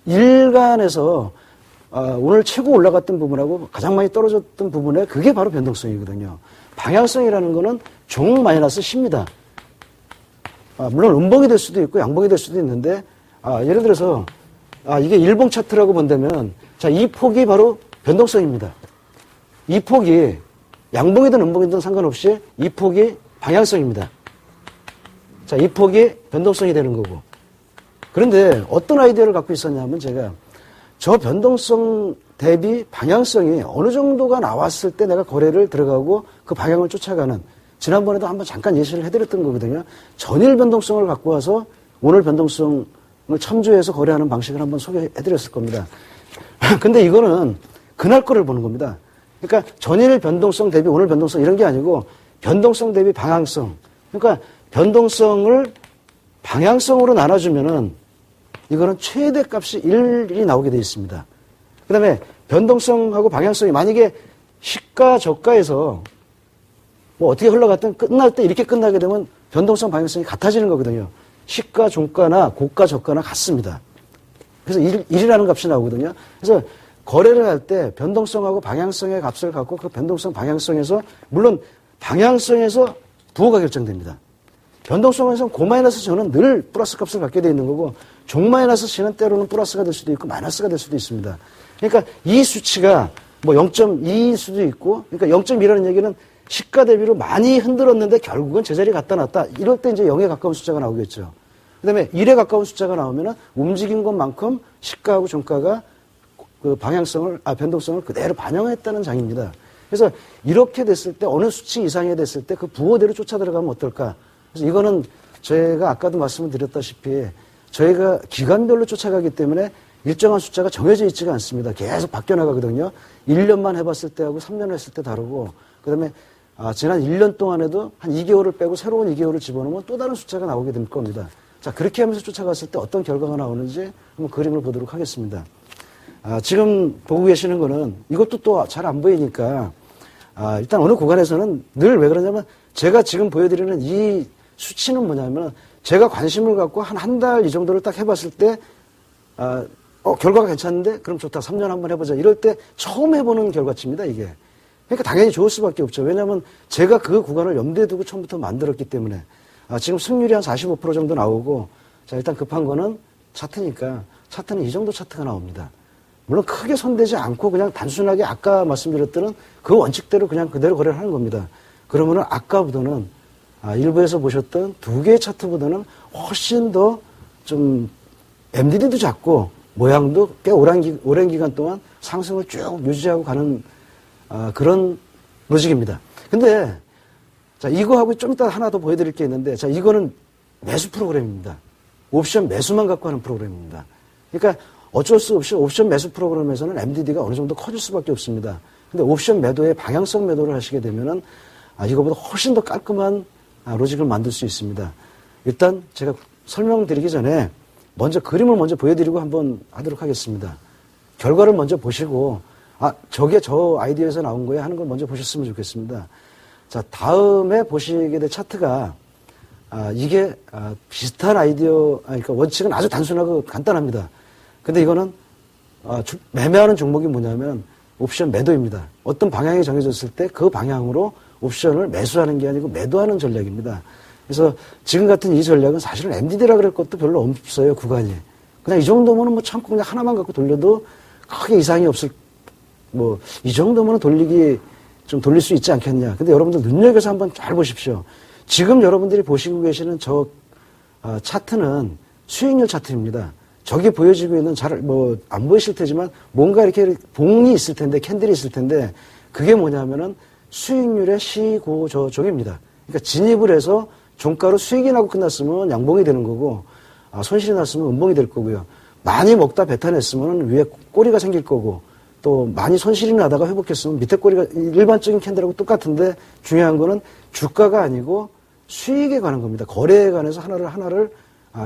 일간에서 오늘 최고 올라갔던 부분하고 가장 많이 떨어졌던 부분에 그게 바로 변동성이거든요. 방향성이라는 거는 종 마이너스 C입니다. 물론 음봉이 될 수도 있고 양봉이 될 수도 있는데 예를 들어서 이게 일봉 차트라고 본다면 자, 이 폭이 바로 변동성입니다. 이 폭이 양봉이든 음봉이든 상관없이 이 폭이 방향성입니다. 자, 이 폭이 변동성이 되는 거고. 그런데 어떤 아이디어를 갖고 있었냐면 제가 저 변동성 대비 방향성이 어느 정도가 나왔을 때 내가 거래를 들어가고 그 방향을 쫓아가는 지난번에도 한번 잠깐 예시를 해드렸던 거거든요. 전일 변동성을 갖고 와서 오늘 변동성을 첨주해서 거래하는 방식을 한번 소개해드렸을 겁니다. 근데 이거는 그날 거를 보는 겁니다. 그러니까 전일 변동성 대비 오늘 변동성 이런 게 아니고 변동성 대비 방향성. 그러니까 변동성을 방향성으로 나눠주면은 이거는 최대 값이 1이 나오게 되어 있습니다. 그 다음에 변동성하고 방향성이 만약에 시가 저가에서 뭐 어떻게 흘러갔든 끝날 때 이렇게 끝나게 되면 변동성 방향성이 같아지는 거거든요. 시가 종가나 고가 저가나 같습니다. 그래서 1이라는 값이 나오거든요. 그래서 거래를 할 때 변동성하고 방향성의 값을 갖고 그 변동성 방향성에서 물론 방향성에서 부호가 결정됩니다. 변동성에서는 고마이너스 저는 늘 플러스 값을 갖게 되어 있는 거고 종마이너스 C는 때로는 플러스가 될 수도 있고 마이너스가 될 수도 있습니다. 그러니까 이 수치가 뭐 0.2일 수도 있고 그러니까 0.2라는 얘기는 시가 대비로 많이 흔들었는데 결국은 제자리 갖다 놨다. 이럴 때 이제 0에 가까운 숫자가 나오겠죠. 그 다음에 1에 가까운 숫자가 나오면은 움직인 것만큼 시가하고 종가가 그 변동성을 그대로 반영했다는 장입니다. 그래서 이렇게 됐을 때 어느 수치 이상이 됐을 때 그 부호대로 쫓아 들어가면 어떨까? 그래서 이거는 저희가 아까도 말씀을 드렸다시피 저희가 기간별로 쫓아가기 때문에 일정한 숫자가 정해져 있지가 않습니다. 계속 바뀌어 나가거든요. 1년만 해봤을 때하고 3년 했을 때 다르고 그 다음에 지난 1년 동안에도 한 2개월을 빼고 새로운 2개월을 집어넣으면 또 다른 숫자가 나오게 될 겁니다. 자, 그렇게 하면서 쫓아갔을 때 어떤 결과가 나오는지 한번 그림을 보도록 하겠습니다. 지금 보고 계시는 거는 이것도 또 잘 안 보이니까 일단 어느 구간에서는 늘 왜 그러냐면 제가 지금 보여드리는 이 수치는 뭐냐면 제가 관심을 갖고 한 달 이 정도를 딱 해봤을 때 결과가 괜찮은데 그럼 좋다 3년 한번 해보자 이럴 때 처음 해보는 결과치입니다 이게. 그러니까 당연히 좋을 수밖에 없죠. 왜냐하면 제가 그 구간을 염두에 두고 처음부터 만들었기 때문에 지금 승률이 한 45% 정도 나오고 자 일단 급한 거는 차트니까 차트는 이 정도 차트가 나옵니다. 물론 크게 손대지 않고 그냥 단순하게 아까 말씀드렸던 그 원칙대로 그냥 그대로 거래를 하는 겁니다. 그러면은 아까보다는 일부에서 보셨던 두 개의 차트보다는 훨씬 더 좀 MDD도 작고 모양도 꽤 오랜 기간 동안 상승을 쭉 유지하고 가는 그런 로직입니다. 근데 자 이거하고 좀 이따 하나 더 보여드릴 게 있는데 자 이거는 매수 프로그램입니다. 옵션 매수만 갖고 하는 프로그램입니다. 그러니까 어쩔 수 없이 옵션 매수 프로그램에서는 MDD가 어느 정도 커질 수밖에 없습니다. 근데 옵션 매도에 방향성 매도를 하시게 되면은 이거보다 훨씬 더 깔끔한 로직을 만들 수 있습니다. 일단 제가 설명드리기 전에 먼저 그림을 먼저 보여드리고 한번 하도록 하겠습니다. 결과를 먼저 보시고 저게 저 아이디어에서 나온 거야 하는 걸 먼저 보셨으면 좋겠습니다. 자 다음에 보시게 될 차트가 이게 비슷한 아이디어 그러니까 원칙은 아주 단순하고 간단합니다. 근데 이거는 매매하는 종목이 뭐냐면 옵션 매도입니다. 어떤 방향이 정해졌을 때 그 방향으로 옵션을 매수하는 게 아니고 매도하는 전략입니다. 그래서 지금 같은 이 전략은 사실은 MDD라 그럴 것도 별로 없어요, 구간이. 그냥 이 정도면은 뭐 참고 그냥 하나만 갖고 돌려도 크게 이상이 없을, 이 정도면은 돌릴 수 있지 않겠냐. 근데 여러분들 눈여겨서 한번 잘 보십시오. 지금 여러분들이 보시고 계시는 저 차트는 수익률 차트입니다. 저기 보여지고 있는 안 보이실 테지만 뭔가 이렇게 봉이 있을 텐데, 캔들이 있을 텐데, 그게 뭐냐면은 수익률의 시고저종입니다. 그러니까 진입을 해서 종가로 수익이 나고 끝났으면 양봉이 되는 거고, 손실이 났으면 음봉이 될 거고요. 많이 먹다 뱉어냈으면 위에 꼬리가 생길 거고, 또 많이 손실이 나다가 회복했으면 밑에 꼬리가 일반적인 캔들하고 똑같은데 중요한 거는 주가가 아니고 수익에 관한 겁니다. 거래에 관해서 하나를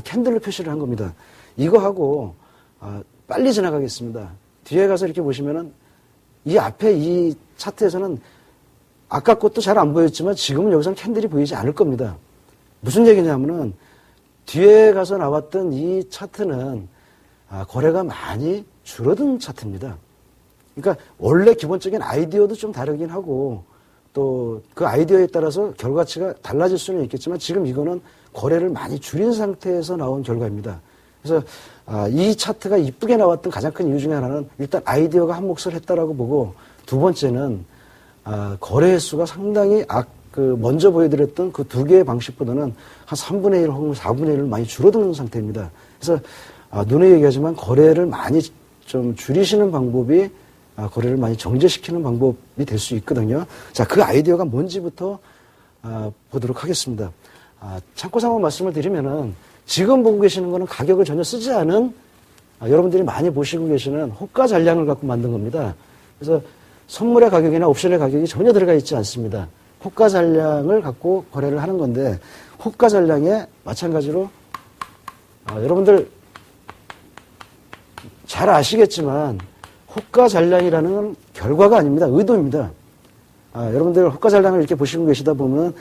캔들로 표시를 한 겁니다. 이거 하고 빨리 지나가겠습니다. 뒤에 가서 이렇게 보시면은 이 앞에 이 차트에서는 아까 것도 잘 안 보였지만 지금은 여기서는 캔들이 보이지 않을 겁니다. 무슨 얘기냐면은 뒤에 가서 나왔던 이 차트는 거래가 많이 줄어든 차트입니다. 그러니까 원래 기본적인 아이디어도 좀 다르긴 하고 또 그 아이디어에 따라서 결과치가 달라질 수는 있겠지만 지금 이거는 거래를 많이 줄인 상태에서 나온 결과입니다. 그래서 이 차트가 이쁘게 나왔던 가장 큰 이유 중에 하나는 일단 아이디어가 한 몫을 했다라고 보고 두 번째는 거래 횟수가 상당히 먼저 보여드렸던 그 두 개의 방식보다는 한 3분의 1 혹은 4분의 1을 많이 줄어드는 상태입니다. 그래서 눈에 얘기하지만 거래를 많이 좀 줄이시는 방법이 거래를 많이 정제시키는 방법이 될 수 있거든요. 자, 그 아이디어가 뭔지부터 보도록 하겠습니다. 참고 삼아 말씀을 드리면은 지금 보고 계시는 거는 가격을 전혀 쓰지 않은 여러분들이 많이 보시고 계시는 호가 잔량을 갖고 만든 겁니다. 그래서 선물의 가격이나 옵션의 가격이 전혀 들어가 있지 않습니다. 호가 잔량을 갖고 거래를 하는 건데 호가 잔량에 마찬가지로 여러분들 잘 아시겠지만 호가 잔량이라는 건 결과가 아닙니다. 의도입니다. 여러분들 호가 잔량을 이렇게 보시고 계시다 보면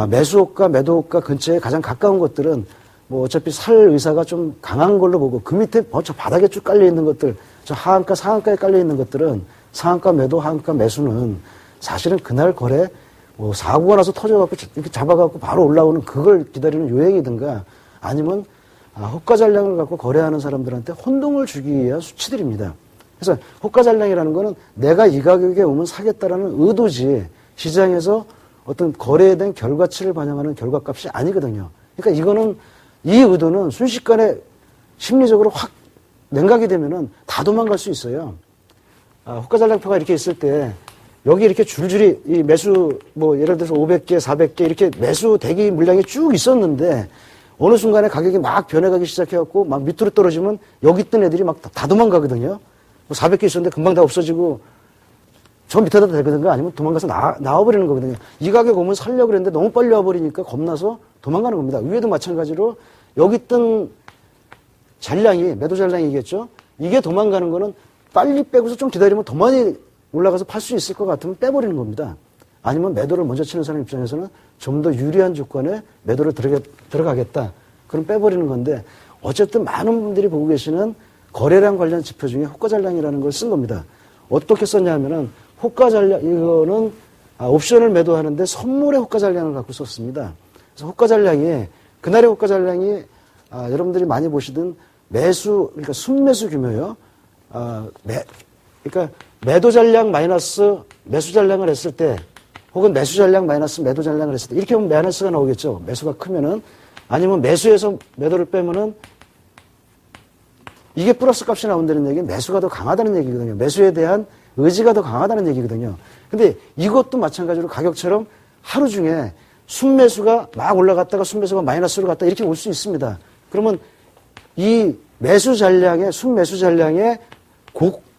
매수 호가, 매도 호가 근처에 가장 가까운 것들은 뭐 어차피 살 의사가 좀 강한 걸로 보고 그 밑에 저 바닥에 쭉 깔려 있는 것들, 저 하한가, 상한가에 깔려 있는 것들은 상한가 매도, 하한가 매수는 사실은 그날 거래 뭐 사고가 나서 터져갖고 이렇게 잡아갖고 바로 올라오는 그걸 기다리는 요행이든가 아니면 호가 잔량을 갖고 거래하는 사람들한테 혼동을 주기 위한 수치들입니다. 그래서 호가 잔량이라는 거는 내가 이 가격에 오면 사겠다라는 의도지 시장에서 어떤 거래에 대한 결과치를 반영하는 결과값이 아니거든요. 그러니까 이거는 이 의도는 순식간에 심리적으로 확 냉각이 되면은 다 도망갈 수 있어요. 호가 잔량표가 이렇게 있을 때 여기 이렇게 줄줄이 이 매수 뭐 예를 들어서 500개, 400개 이렇게 매수 대기 물량이 쭉 있었는데 어느 순간에 가격이 막 변해가기 시작해갖고 막 밑으로 떨어지면 여기 있던 애들이 막 다 도망가거든요. 뭐 400개 있었는데 금방 다 없어지고 저 밑에다 대거든가 아니면 도망가서 나와버리는 거거든요. 이 가격 오면 살려고 그랬는데 너무 빨리 와버리니까 겁나서 도망가는 겁니다. 위에도 마찬가지로 여기 있던 잔량이 매도 잔량이겠죠. 이게 도망가는 거는 빨리 빼고서 좀 기다리면 더 많이 올라가서 팔 수 있을 것 같으면 빼버리는 겁니다. 아니면 매도를 먼저 치는 사람 입장에서는 좀 더 유리한 조건에 매도를 들어가겠다. 그럼 빼버리는 건데 어쨌든 많은 분들이 보고 계시는 거래량 관련 지표 중에 호가 잔량이라는 걸 쓴 겁니다. 어떻게 썼냐면은 호가 잔량 이거는 옵션을 매도하는데 선물의 호가 잔량을 갖고 썼습니다. 그래서 호가 잔량이 그날의 호가 잔량이 여러분들이 많이 보시던 매수 그러니까 순매수 규모요. 그러니까 매도 잔량 마이너스 매수 잔량을 했을 때 혹은 매수 잔량 마이너스 매도 잔량을 했을 때 이렇게 보면 마이너스가 나오겠죠. 매수가 크면은 아니면 매수에서 매도를 빼면은 이게 플러스 값이 나온다는 얘기는 매수가 더 강하다는 얘기거든요. 매수에 대한 의지가 더 강하다는 얘기거든요. 근데 이것도 마찬가지로 가격처럼 하루 중에 순매수가 막 올라갔다가 순매수가 마이너스로 갔다 이렇게 올 수 있습니다. 그러면 이 매수 잔량의 순매수 잔량의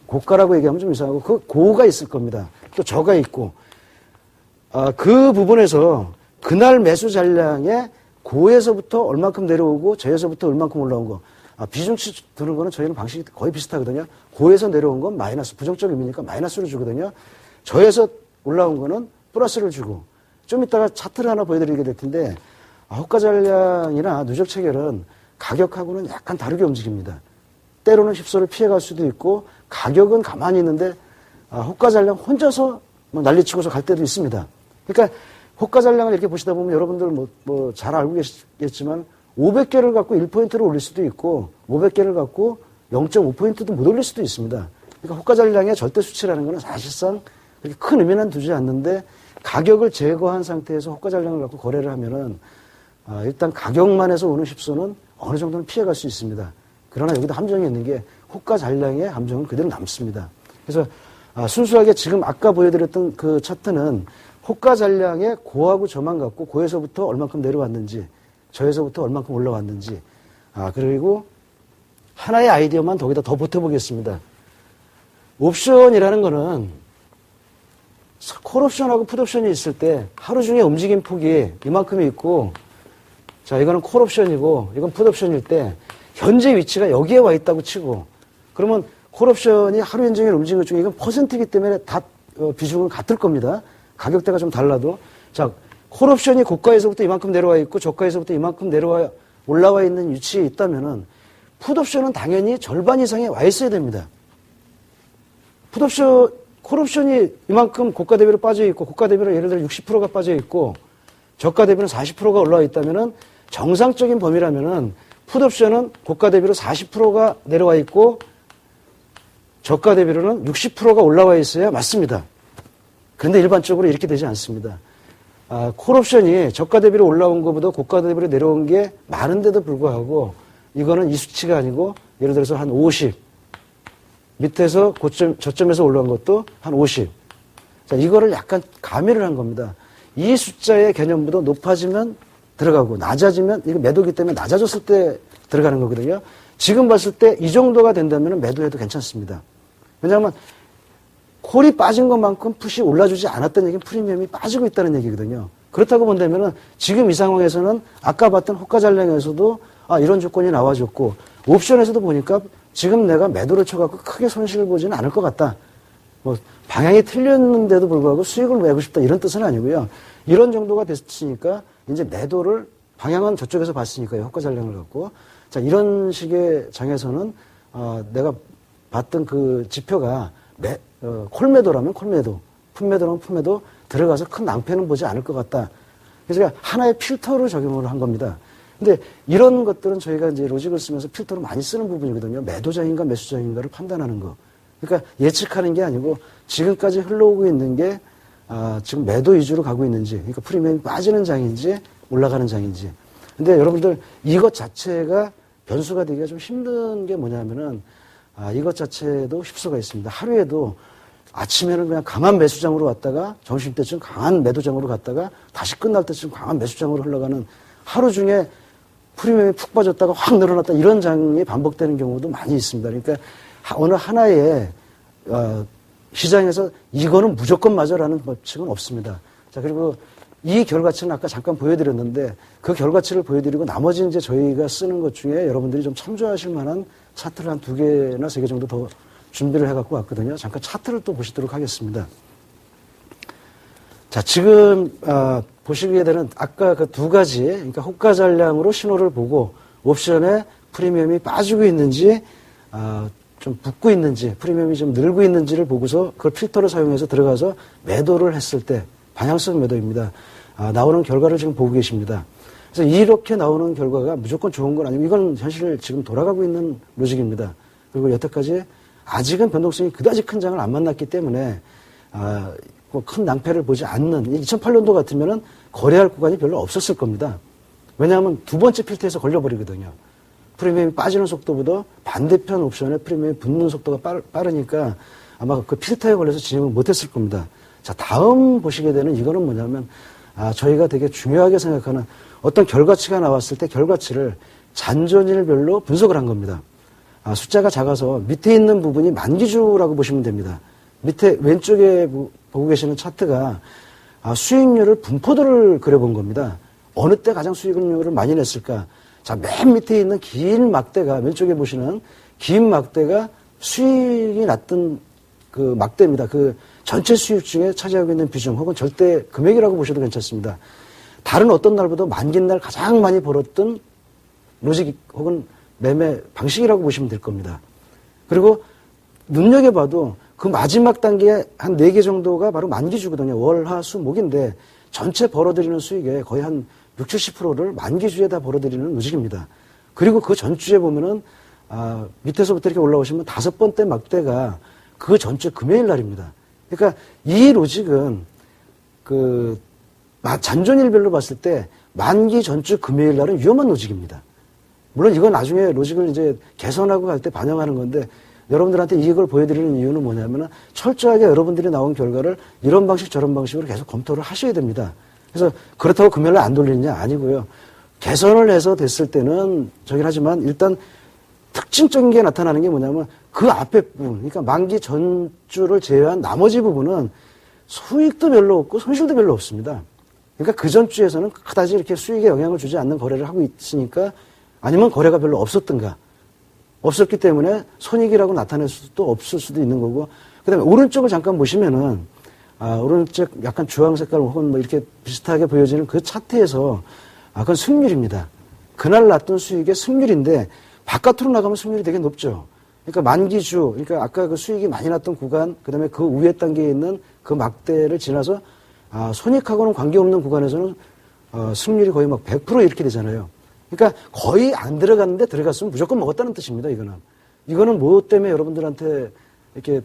고가라고 얘기하면 좀 이상하고 그 고가 있을 겁니다. 또 저가 있고 그 부분에서 그날 매수 잔량의 고에서부터 얼만큼 내려오고 저에서부터 얼만큼 올라온 거 비중치 두는 거는 저희는 방식이 거의 비슷하거든요. 고에서 내려온 건 마이너스, 부정적 의미니까 마이너스를 주거든요. 저에서 올라온 거는 플러스를 주고, 좀 이따가 차트를 하나 보여드리게 될 텐데, 호가 잔량이나 누적 체결은 가격하고는 약간 다르게 움직입니다. 때로는 휩소를 피해갈 수도 있고, 가격은 가만히 있는데, 호가 잔량 혼자서 뭐 난리치고서 갈 때도 있습니다. 그러니까, 호가 잔량을 이렇게 보시다 보면 여러분들 잘 알고 계시겠지만, 500개를 갖고 1포인트를 올릴 수도 있고 500개를 갖고 0.5포인트도 못 올릴 수도 있습니다. 그러니까 호가 잔량의 절대 수치라는 것은 사실상 그렇게 큰 의미는 두지 않는데 가격을 제거한 상태에서 호가 잔량을 갖고 거래를 하면은 일단 가격만 해서 오는 휩소는 어느 정도는 피해갈 수 있습니다. 그러나 여기도 함정이 있는 게 호가 잔량의 함정은 그대로 남습니다. 그래서 순수하게 지금 아까 보여드렸던 그 차트는 호가 잔량의 고하고 저만 갖고 고에서부터 얼만큼 내려왔는지 저에서부터 얼만큼 올라왔는지 그리고 하나의 아이디어만 거기다 더 보태보겠습니다. 옵션이라는 거는 콜옵션하고 풋옵션이 있을 때 하루 중에 움직임 폭이 이만큼이 있고 자 이거는 콜옵션이고 이건 풋옵션일 때 현재 위치가 여기에 와 있다고 치고 그러면 콜옵션이 하루 종일 움직이는 것 중에 이건 퍼센트이기 때문에 다 비중은 같을 겁니다. 가격대가 좀 달라도 자 콜옵션이 고가에서부터 이만큼 내려와 있고 저가에서부터 이만큼 올라와 있는 위치에 있다면은 풋옵션은 당연히 절반 이상에 와 있어야 됩니다. 콜옵션이 이만큼 고가 대비로 빠져 있고 고가 대비로 예를 들어 60%가 빠져 있고 저가 대비는 40%가 올라와 있다면은 정상적인 범위라면은 풋옵션은 고가 대비로 40%가 내려와 있고 저가 대비로는 60%가 올라와 있어야 맞습니다. 그런데 일반적으로 이렇게 되지 않습니다. 콜옵션이 저가 대비로 올라온 것보다 고가 대비로 내려온 게 많은데도 불구하고 이거는 이 수치가 아니고 예를 들어서 한 50, 밑에서 저점에서 올라온 것도 한 50. 자, 이거를 약간 가미를 한 겁니다. 이 숫자의 개념보다 높아지면 들어가고 낮아지면 이거 매도기 때문에 낮아졌을 때 들어가는 거거든요. 지금 봤을 때 이 정도가 된다면 매도해도 괜찮습니다. 왜냐하면 콜이 빠진 것만큼 풋이 올라주지 않았다는 얘기는 프리미엄이 빠지고 있다는 얘기거든요. 그렇다고 본다면 지금 이 상황에서는 아까 봤던 호가전량에서도 이런 조건이 나와줬고 옵션에서도 보니까 지금 내가 매도를 쳐갖고 크게 손실을 보지는 않을 것 같다. 뭐 방향이 틀렸는데도 불구하고 수익을 내고 싶다 이런 뜻은 아니고요. 이런 정도가 됐으니까 이제 매도를 방향은 저쪽에서 봤으니까요. 호가전량을 갖고 자 이런 식의 장에서는 내가 봤던 그 지표가 콜매도라면 콜매도, 풋매도라면 풋매도 들어가서 큰 낭패는 보지 않을 것 같다. 그래서 하나의 필터로 적용을 한 겁니다. 근데 이런 것들은 저희가 이제 로직을 쓰면서 필터로 많이 쓰는 부분이거든요. 매도장인가 매수장인가를 판단하는 거. 그러니까 예측하는 게 아니고 지금까지 흘러오고 있는 게 지금 매도 위주로 가고 있는지, 그러니까 프리미엄이 빠지는 장인지 올라가는 장인지. 근데 여러분들 이것 자체가 변수가 되기가 좀 힘든 게 뭐냐면은 이것 자체도 휩수가 있습니다. 하루에도 아침에는 그냥 강한 매수장으로 왔다가 점심때쯤 강한 매도장으로 갔다가 다시 끝날 때쯤 강한 매수장으로 흘러가는 하루 중에 프리미엄이 푹 빠졌다가 확 늘어났다 이런 장이 반복되는 경우도 많이 있습니다. 그러니까 어느 하나의 시장에서 이거는 무조건 맞아라는 법칙은 없습니다. 자 그리고 이 결과치는 아까 잠깐 보여드렸는데 그 결과치를 보여드리고 나머지 이제 저희가 쓰는 것 중에 여러분들이 좀 참조하실 만한 차트를 한 2개나 3개 정도 더 준비를 해갖고 왔거든요. 잠깐 차트를 또 보시도록 하겠습니다. 자, 지금, 보시게 되는 아까 그 두 가지, 그러니까 호가 전량으로 신호를 보고 옵션에 프리미엄이 빠지고 있는지, 좀 붙고 있는지, 프리미엄이 좀 늘고 있는지를 보고서 그걸 필터를 사용해서 들어가서 매도를 했을 때, 방향성 매도입니다. 나오는 결과를 지금 보고 계십니다. 그래서 이렇게 나오는 결과가 무조건 좋은 건 아니고 이건 현실 지금 돌아가고 있는 로직입니다. 그리고 여태까지 아직은 변동성이 그다지 큰 장을 안 만났기 때문에 뭐 큰 낭패를 보지 않는 2008년도 같으면은 거래할 구간이 별로 없었을 겁니다. 왜냐하면 두 번째 필터에서 걸려버리거든요. 프리미엄이 빠지는 속도보다 반대편 옵션에 프리미엄이 붙는 속도가 빠르니까 아마 그 필터에 걸려서 진행을 못했을 겁니다. 자, 다음 보시게 되는 이거는 뭐냐면 저희가 되게 중요하게 생각하는 어떤 결과치가 나왔을 때 결과치를 잔존일별로 분석을 한 겁니다. 숫자가 작아서 밑에 있는 부분이 만기주라고 보시면 됩니다. 밑에 왼쪽에 보고 계시는 차트가 수익률을 분포도를 그려본 겁니다. 어느 때 가장 수익률을 많이 냈을까? 자, 맨 밑에 있는 긴 막대가 왼쪽에 보시는 긴 막대가 수익이 났던 그 막대입니다. 그 전체 수익 중에 차지하고 있는 비중 혹은 절대 금액이라고 보셔도 괜찮습니다. 다른 어떤 날보다 만기 날 가장 많이 벌었던 로직 혹은 매매 방식이라고 보시면 될 겁니다. 그리고 눈여겨봐도 그 마지막 단계에 한 4개 정도가 바로 만기주거든요. 월, 화, 수, 목인데 전체 벌어들이는 수익의 거의 한 60, 70%를 만기주에다 벌어들이는 로직입니다. 그리고 그 전주에 보면은 밑에서부터 이렇게 올라오시면 5번째 막대가 그 전주 금요일 날입니다. 그러니까 이 로직은 그 잔존일별로 봤을 때 만기 전주 금요일 날은 위험한 로직입니다. 물론 이건 나중에 로직을 이제 개선하고 갈 때 반영하는 건데 여러분들한테 이걸 보여드리는 이유는 뭐냐면은 철저하게 여러분들이 나온 결과를 이런 방식 저런 방식으로 계속 검토를 하셔야 됩니다. 그래서 그렇다고 금요일날 안 돌리느냐 아니고요. 개선을 해서 됐을 때는 저긴 하지만 일단 특징적인 게 나타나는 게 뭐냐면 그 앞에 부분, 그러니까 만기 전주를 제외한 나머지 부분은 수익도 별로 없고 손실도 별로 없습니다. 그러니까 그 전주에서는 그다지 이렇게 수익에 영향을 주지 않는 거래를 하고 있으니까 아니면 거래가 별로 없었던가. 없었기 때문에 손익이라고 나타낼 수도 없을 수도 있는 거고. 그 다음에 오른쪽을 잠깐 보시면은 오른쪽 약간 주황 색깔 혹은 뭐 이렇게 비슷하게 보여지는 그 차트에서 그건 승률입니다. 그날 났던 수익의 승률인데 바깥으로 나가면 승률이 되게 높죠. 그러니까 만기주, 그러니까 아까 그 수익이 많이 났던 구간, 그다음에 그 위에 단계에 있는 그 막대를 지나서 손익하고는 관계없는 구간에서는 승률이 거의 막 100% 이렇게 되잖아요. 그러니까 거의 안 들어갔는데 들어갔으면 무조건 먹었다는 뜻입니다. 이거는 뭐 때문에 여러분들한테 이렇게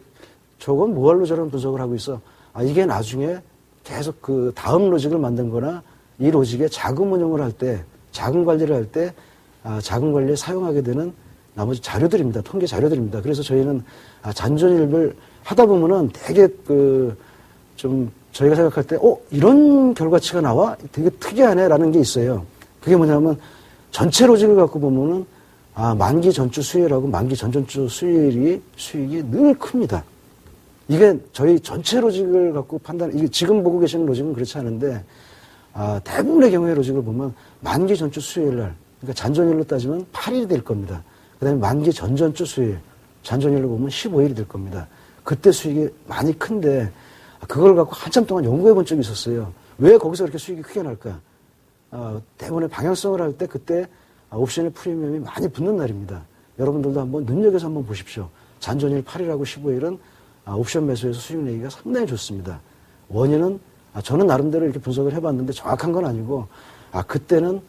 저건 뭐할로 저런 분석을 하고 있어. 이게 나중에 계속 그 다음 로직을 만든 거나 이 로직에 자금 운용을 할 때, 자금 관리를 할 때, 자금 관리에 사용하게 되는 나머지 자료들입니다. 통계 자료들입니다. 그래서 저희는 잔존일을 하다 보면은 되게 좀 저희가 생각할 때, 이런 결과치가 나와? 되게 특이하네 라는 게 있어요. 그게 뭐냐면 전체 로직을 갖고 보면은 만기 전주 수익하고 만기 전전주 수익이 늘 큽니다. 이게 저희 전체 로직을 갖고 이게 지금 보고 계시는 로직은 그렇지 않은데, 대부분의 경우의 로직을 보면 만기 전주 수요일 날, 그러니까 잔존일로 따지면 8일이 될 겁니다. 그 다음에 만기 전전주 수요일, 잔존일로 보면 15일이 될 겁니다. 그때 수익이 많이 큰데, 그걸 갖고 한참 동안 연구해 본 적이 있었어요. 왜 거기서 그렇게 수익이 크게 날까? 대부분의 방향성을 할 때 그때 옵션의 프리미엄이 많이 붙는 날입니다. 여러분들도 한번 눈여겨서 한번 보십시오. 잔존일 8일하고 15일은 옵션 매수에서 수익 내기가 상당히 좋습니다. 원인은 저는 나름대로 이렇게 분석을 해봤는데 정확한 건 아니고 그때는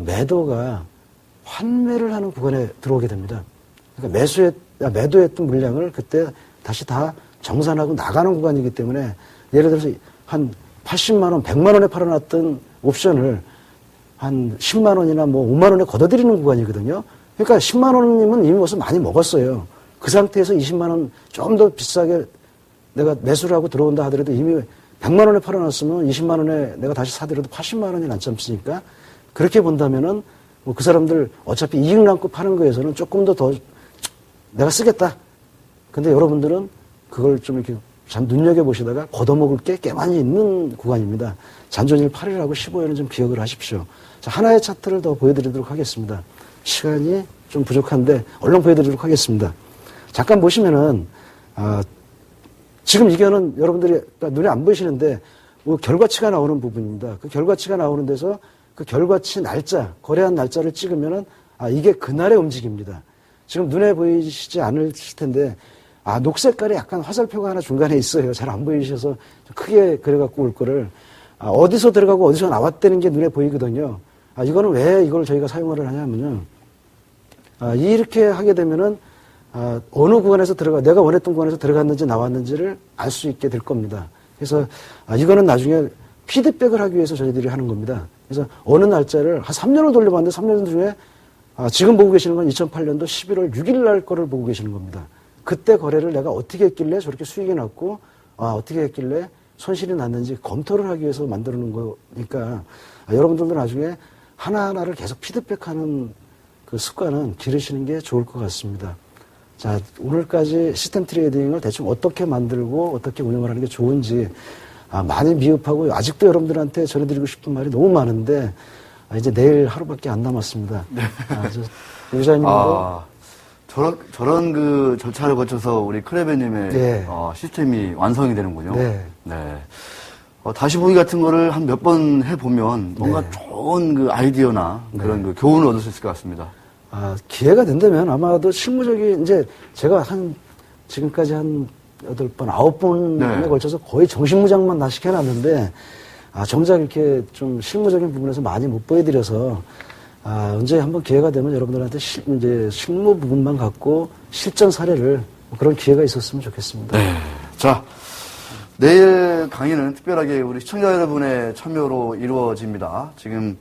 매도가 환매를 하는 구간에 들어오게 됩니다. 그러니까 매도했던 물량을 그때 다시 다 정산하고 나가는 구간이기 때문에 예를 들어서 한 80만 원, 100만 원에 팔아놨던 옵션을 한 10만 원이나 뭐 5만 원에 걷어들이는 구간이거든요. 그러니까 10만 원이면 이미 벌써 많이 먹었어요. 그 상태에서 20만 원 좀 더 비싸게 내가 매수를 하고 들어온다 하더라도 이미 100만 원에 팔아놨으면 20만 원에 내가 다시 사더라도 80만 원이 남지 않습니까? 그렇게 본다면은 뭐 그 사람들 어차피 이익 남고 파는 거에서는 조금 더 내가 쓰겠다. 근데 여러분들은 그걸 좀 이렇게 참 눈여겨보시다가 걷어먹을 게 꽤 많이 있는 구간입니다. 잔존일 8일하고 15일은 좀 기억을 하십시오. 자, 하나의 차트를 더 보여드리도록 하겠습니다. 시간이 좀 부족한데 얼른 보여드리도록 하겠습니다. 잠깐 보시면은 지금 이거는 여러분들이 눈에 안 보이시는데 뭐 결과치가 나오는 부분입니다. 그 결과치가 나오는 데서 그 결과치 날짜, 거래한 날짜를 찍으면은 이게 그날의 움직임입니다. 지금 눈에 보이시지 않으실 텐데 녹색깔이 약간 화살표가 하나 중간에 있어요. 잘 안 보이셔서 크게 그려갖고 올 거를 어디서 들어가고 어디서 나왔다는 게 눈에 보이거든요. 이거는 왜 이걸 저희가 사용을 하냐면요. 이렇게 하게 되면은 어느 구간에서 내가 원했던 구간에서 들어갔는지 나왔는지를 알 수 있게 될 겁니다. 그래서 이거는 나중에 피드백을 하기 위해서 저희들이 하는 겁니다. 그래서 어느 날짜를 한 3년을 돌려봤는데 3년 중에 지금 보고 계시는 건 2008년도 11월 6일 날 거를 보고 계시는 겁니다. 그때 거래를 내가 어떻게 했길래 저렇게 수익이 났고 어떻게 했길래 손실이 났는지 검토를 하기 위해서 만들어 놓은 거니까 여러분들도 나중에 하나하나를 계속 피드백하는 그 습관은 기르시는 게 좋을 것 같습니다. 자, 오늘까지 시스템 트레이딩을 대충 어떻게 만들고 어떻게 운영을 하는 게 좋은지 많이 미흡하고 아직도 여러분들한테 전해드리고 싶은 말이 너무 많은데 이제 내일 하루밖에 안 남았습니다. 네. 유자님도 저런 그 절차를 거쳐서 우리 크레베님의 네. 시스템이 완성이 되는군요. 네. 네. 다시 보기 같은 거를 한 몇 번 해보면 뭔가 네. 좋은 그 아이디어나 그런 그 교훈을 얻을 수 있을 것 같습니다. 기회가 된다면 아마도 실무적인, 이제 제가 지금까지 한 8번, 9번에 네. 걸쳐서 거의 정신무장만 다 시켜놨는데, 정작 이렇게 좀 실무적인 부분에서 많이 못 보여드려서, 언제 한번 기회가 되면 여러분들한테 이제 실무 부분만 갖고 실전 사례를 그런 기회가 있었으면 좋겠습니다. 네. 자, 내일 강의는 특별하게 우리 시청자 여러분의 참여로 이루어집니다. 지금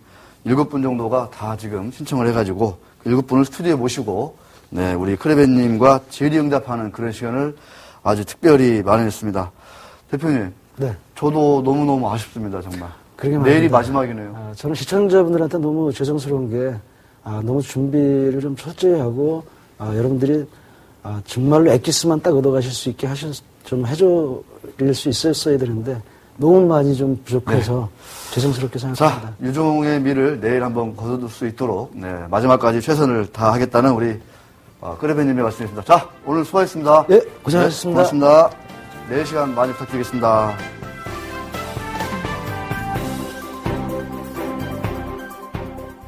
7분 정도가 다 지금 신청을 해가지고 7분을 스튜디오에 모시고 네, 우리 크레벤님과 질의응답하는 그런 시간을 아주 특별히 마련했습니다. 대표님, 네. 저도 너무너무 아쉽습니다, 정말. 그러게 내일이 말입니다. 마지막이네요. 저는 시청자분들한테 너무 죄송스러운 게 너무 준비를 좀 철저히 하고 여러분들이 정말로 엑기스만 딱 얻어가실 수 있게 좀 해줄 수 있었어야 되는데 너무 많이 좀 부족해서 죄송스럽게 생각합니다. 자, 유종의 미를 내일 한번 거둬둘 수 있도록 마지막까지 최선을 다하겠다는 우리 크레벤님의 말씀이었습니다. 자, 오늘 수고하셨습니다. 예, 고생하셨습니다. 네, 고맙습니다. 내일 시간 많이 부탁드리겠습니다.